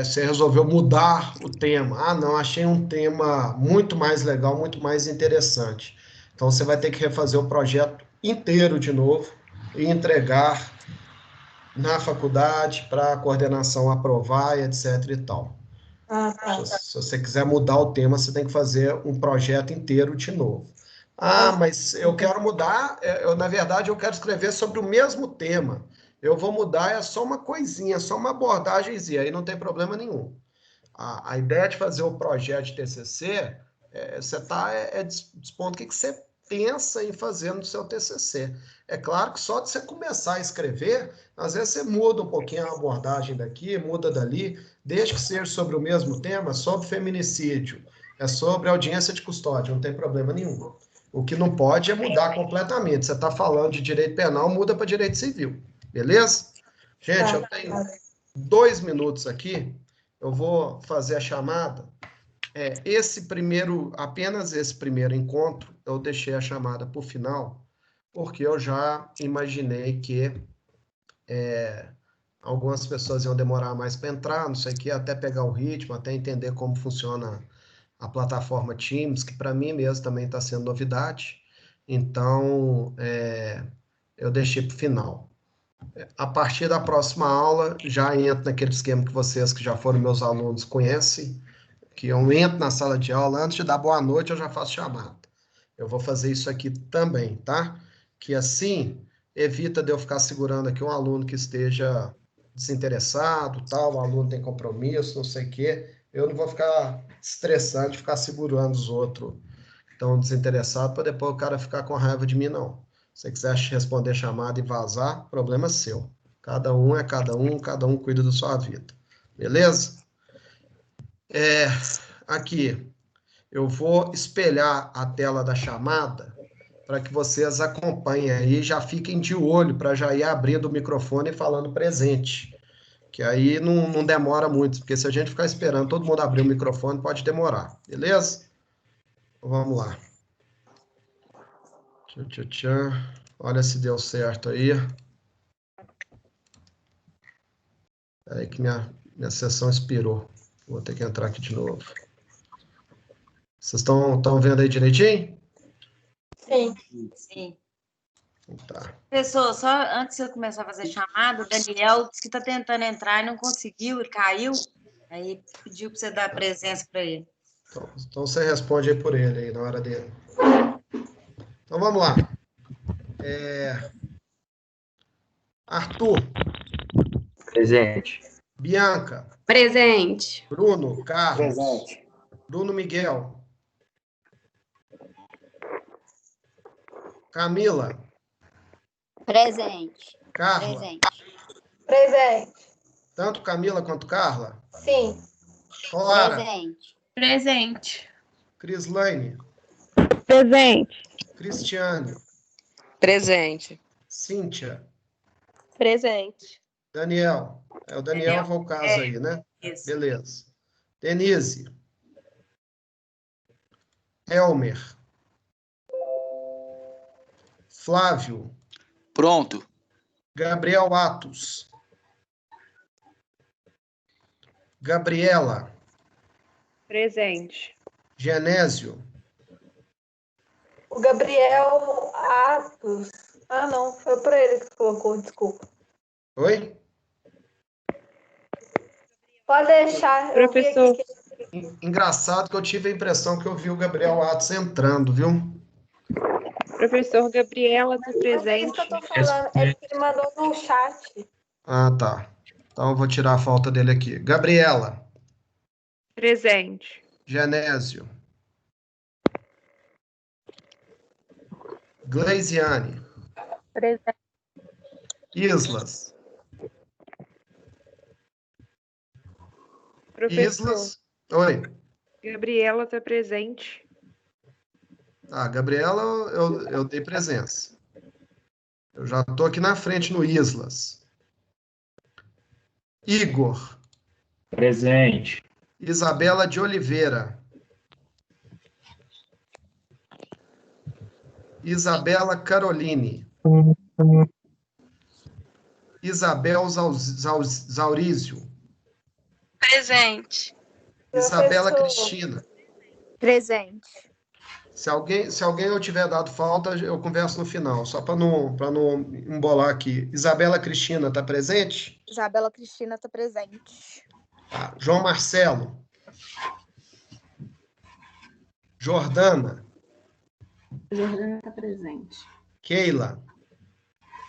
você resolveu mudar o tema. Ah, não, achei um tema muito mais legal, muito mais interessante. Então, você vai ter que refazer o projeto inteiro de novo e entregar na faculdade para a coordenação aprovar, etc e tal. Se você quiser mudar o tema, você tem que fazer um projeto inteiro de novo. Ah, mas eu quero mudar, na verdade, eu quero escrever sobre o mesmo tema. Eu vou mudar, é só uma coisinha, só uma abordagemzinha, aí não tem problema nenhum. A ideia de fazer o projeto de TCC, você está dispondo o que você pensa em fazer no seu TCC. É claro que só de você começar a escrever, às vezes você muda um pouquinho a abordagem daqui, muda dali, desde que seja sobre o mesmo tema, sobre feminicídio, é sobre audiência de custódia, não tem problema nenhum. O que não pode é mudar completamente. Você está falando de direito penal, muda para direito civil, beleza? Gente, eu tenho 2 minutos aqui, eu vou fazer a chamada. Apenas esse primeiro encontro, eu deixei a chamada para o final, porque eu já imaginei que algumas pessoas iam demorar mais para entrar, não sei o que, até pegar o ritmo, até entender como funciona a plataforma Teams, que para mim mesmo também está sendo novidade. Então, eu deixei para o final. A partir da próxima aula, já entro naquele esquema que vocês que já foram meus alunos conhecem, que eu entro na sala de aula, antes de dar boa noite, eu já faço chamada. Eu vou fazer isso aqui também, tá? Que assim, evita de eu ficar segurando aqui um aluno que esteja desinteressado, tal, o aluno tem compromisso, não sei o quê. Eu não vou ficar estressando de ficar segurando os outros que estão desinteressados para depois o cara ficar com raiva de mim, não. Se você quiser responder chamada e vazar, problema seu. Cada um é cada um cuida da sua vida. Beleza? Aqui, eu vou espelhar a tela da chamada para que vocês acompanhem aí, já fiquem de olho para já ir abrindo o microfone e falando presente, que aí não demora muito, porque se a gente ficar esperando todo mundo abrir o microfone, pode demorar, beleza? Vamos lá. Olha se deu certo aí. Aí que minha sessão expirou. Vou ter que entrar aqui de novo. Vocês estão vendo aí direitinho? Sim. Tá. Professor, só antes de eu começar a fazer chamada, o Daniel disse que está tentando entrar e não conseguiu, e caiu. Aí pediu para você dar presença para ele. Então você responde aí por ele aí na hora dele. Então vamos lá. Arthur, Presente. Bianca, Presente. Bruno, Carlos, Presente. Bruno Miguel, Camila, Presente. Carla, Presente. tanto Camila quanto Carla, Sim. Clara, Presente. Presente. Crislaine, Presente. Cristiane, Presente. Cíntia, Presente. Daniel. O Daniel foi o caso aí, né? Isso. Beleza. Denise, Elmer, Flávio, Pronto. Gabriel Atos, Gabriela, Presente. Genésio, O Gabriel Atos. Ah, não. Foi para ele que colocou, desculpa. oi? Pode deixar. Eu vi Professor. aqui que Engraçado que eu tive a impressão que eu vi o Gabriel Atos entrando, viu? Professor Gabriela tá é isso presente. que eu tô falando. É que ele mandou no chat. Ah, tá. Então eu vou tirar a falta dele aqui. Gabriela, Presente. Genésio, Gleisiane, Presente. Islas, Professor. Islas. Oi. Gabriela tá presente. Ah, Gabriela, eu dei presença. Eu já estou aqui na frente no Islas. Igor, Presente. Isabela de Oliveira, Isabela Caroline, Isabel Zaurísio, Presente. Isabela Professor. Cristina. Presente. Se alguém eu tiver dado falta, eu converso no final, só para não embolar aqui. Isabela Cristina está presente? Isabela Cristina está presente. Tá. João Marcelo. Jordana. Jordana tá presente. Keila.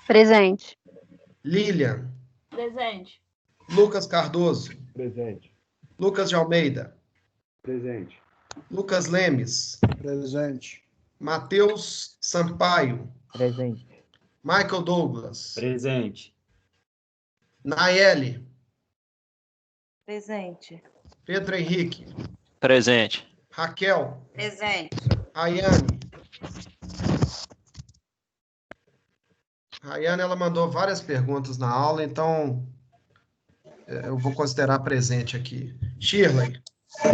Presente. Lilian. Presente. Lucas Cardoso. Presente. Lucas de Almeida. Presente. Lucas Lemes. Presente. Matheus Sampaio. Presente. Michael Douglas. Presente. Nayeli. Presente. Pedro Henrique. Presente. Raquel. Presente. Rayane. Rayane, ela mandou várias perguntas na aula, então eu vou considerar presente aqui. Shirley.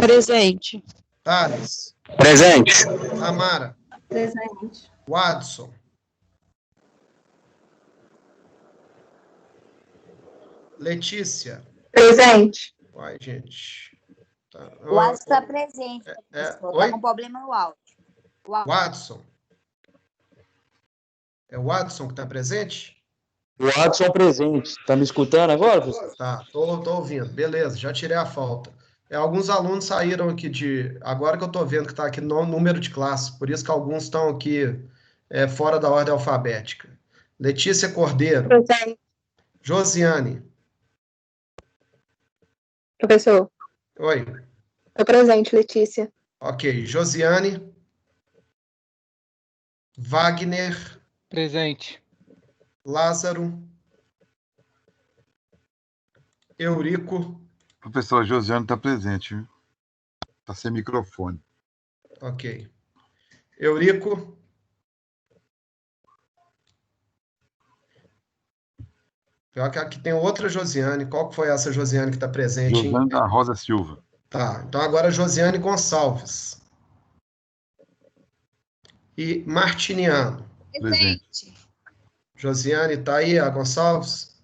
Presente. Thales. Presente. Tamara. Presente. Watson. Letícia. Presente. Uai, gente. Tá. O Watson está presente. Oi? Está com problema no áudio. Watson. É o Watson que está presente? O Adson presente. Tá me escutando agora, professor? Tá, tô ouvindo. Beleza, já tirei a falta. Alguns alunos saíram aqui agora que eu estou vendo que está aqui no número de classe, por isso que alguns estão aqui fora da ordem alfabética. Letícia Cordeiro. Presente. Josiane. Professor. Oi. Tá presente, Letícia. Ok. Josiane. Wagner. Presente. Lázaro. Eurico. Professor Josiane está presente, viu? Está sem microfone. Ok. Eurico. Pior que aqui tem outra Josiane. Qual que foi essa Josiane que está presente? Josiane da Rosa Silva. Tá, então agora Josiane Gonçalves. E Martiniano. Presente. Josiane, tá aí, a Gonçalves?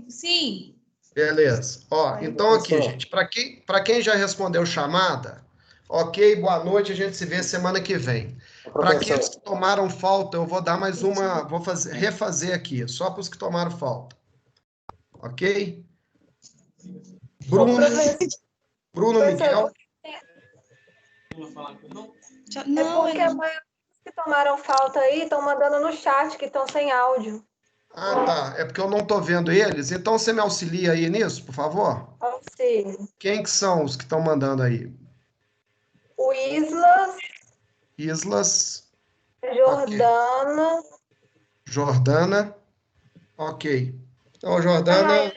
Sim. Beleza. Ó, então aqui, gente, para quem já respondeu chamada, ok, boa noite, a gente se vê semana que vem. Para aqueles que tomaram falta, eu vou dar mais uma, refazer aqui, só para os que tomaram falta. Ok? Bruno Miguel. É porque a maioria que tomaram falta aí estão mandando no chat que estão sem áudio. Ah, tá. É porque eu não estou vendo eles. Então você me auxilia aí nisso, por favor? Auxílio. Quem que são os que estão mandando aí? O Islas, Islas, Jordana, Jordana. Ok. Então, a Jordana.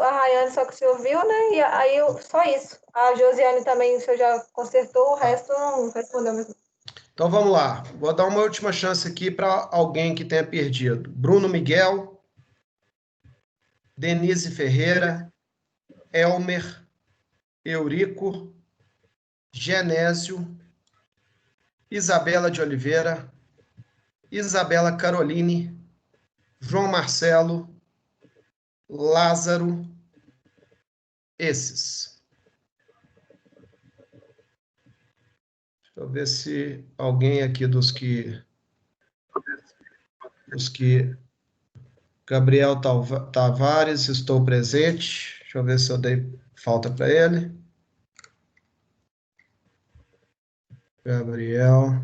Rayane, só que o senhor viu, né? E aí, só isso. A Josiane também, o senhor já consertou, o resto não respondeu mesmo. Então vamos lá. Vou dar uma última chance aqui para alguém que tenha perdido. Bruno Miguel, Denise Ferreira, Elmer, Eurico, Genésio, Isabela de Oliveira, Isabela Caroline, João Marcelo, Lázaro, esses. Deixa eu ver se alguém aqui dos que Gabriel Tavares, estou presente. Deixa eu ver se eu dei falta para ele. Gabriel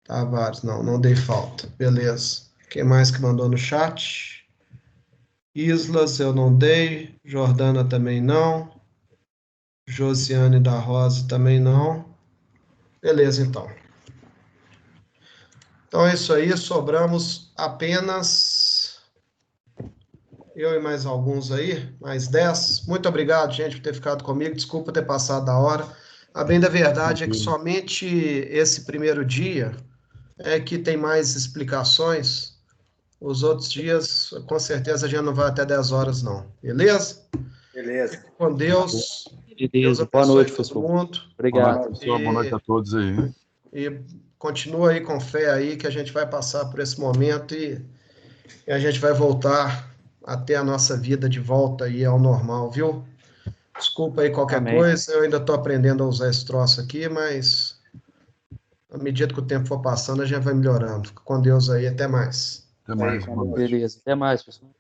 Tavares, não dei falta. Beleza. Quem mais que mandou no chat? Islas, eu não dei. Jordana também não. Josiane da Rosa também não. Beleza, então. Então é isso aí. Sobramos apenas eu e mais alguns aí, mais 10. Muito obrigado, gente, por ter ficado comigo. Desculpa ter passado da hora. A bem da verdade é que somente esse primeiro dia é que tem mais explicações. Os outros dias, com certeza, a gente não vai até 10 horas, não. Beleza? Beleza. Fique com Deus. Deus Beleza. Boa abençoe noite, todo pessoal. mundo. Obrigado. Boa noite a todos aí. E continua aí com fé aí, que a gente vai passar por esse momento e a gente vai voltar a ter a nossa vida de volta aí ao normal, viu? Desculpa aí qualquer Amém. coisa, eu ainda estou aprendendo a usar esse troço aqui, mas à medida que o tempo for passando, a gente vai melhorando. Fica com Deus aí, até mais. Até mais. Boa noite. Beleza. Até mais, pessoal.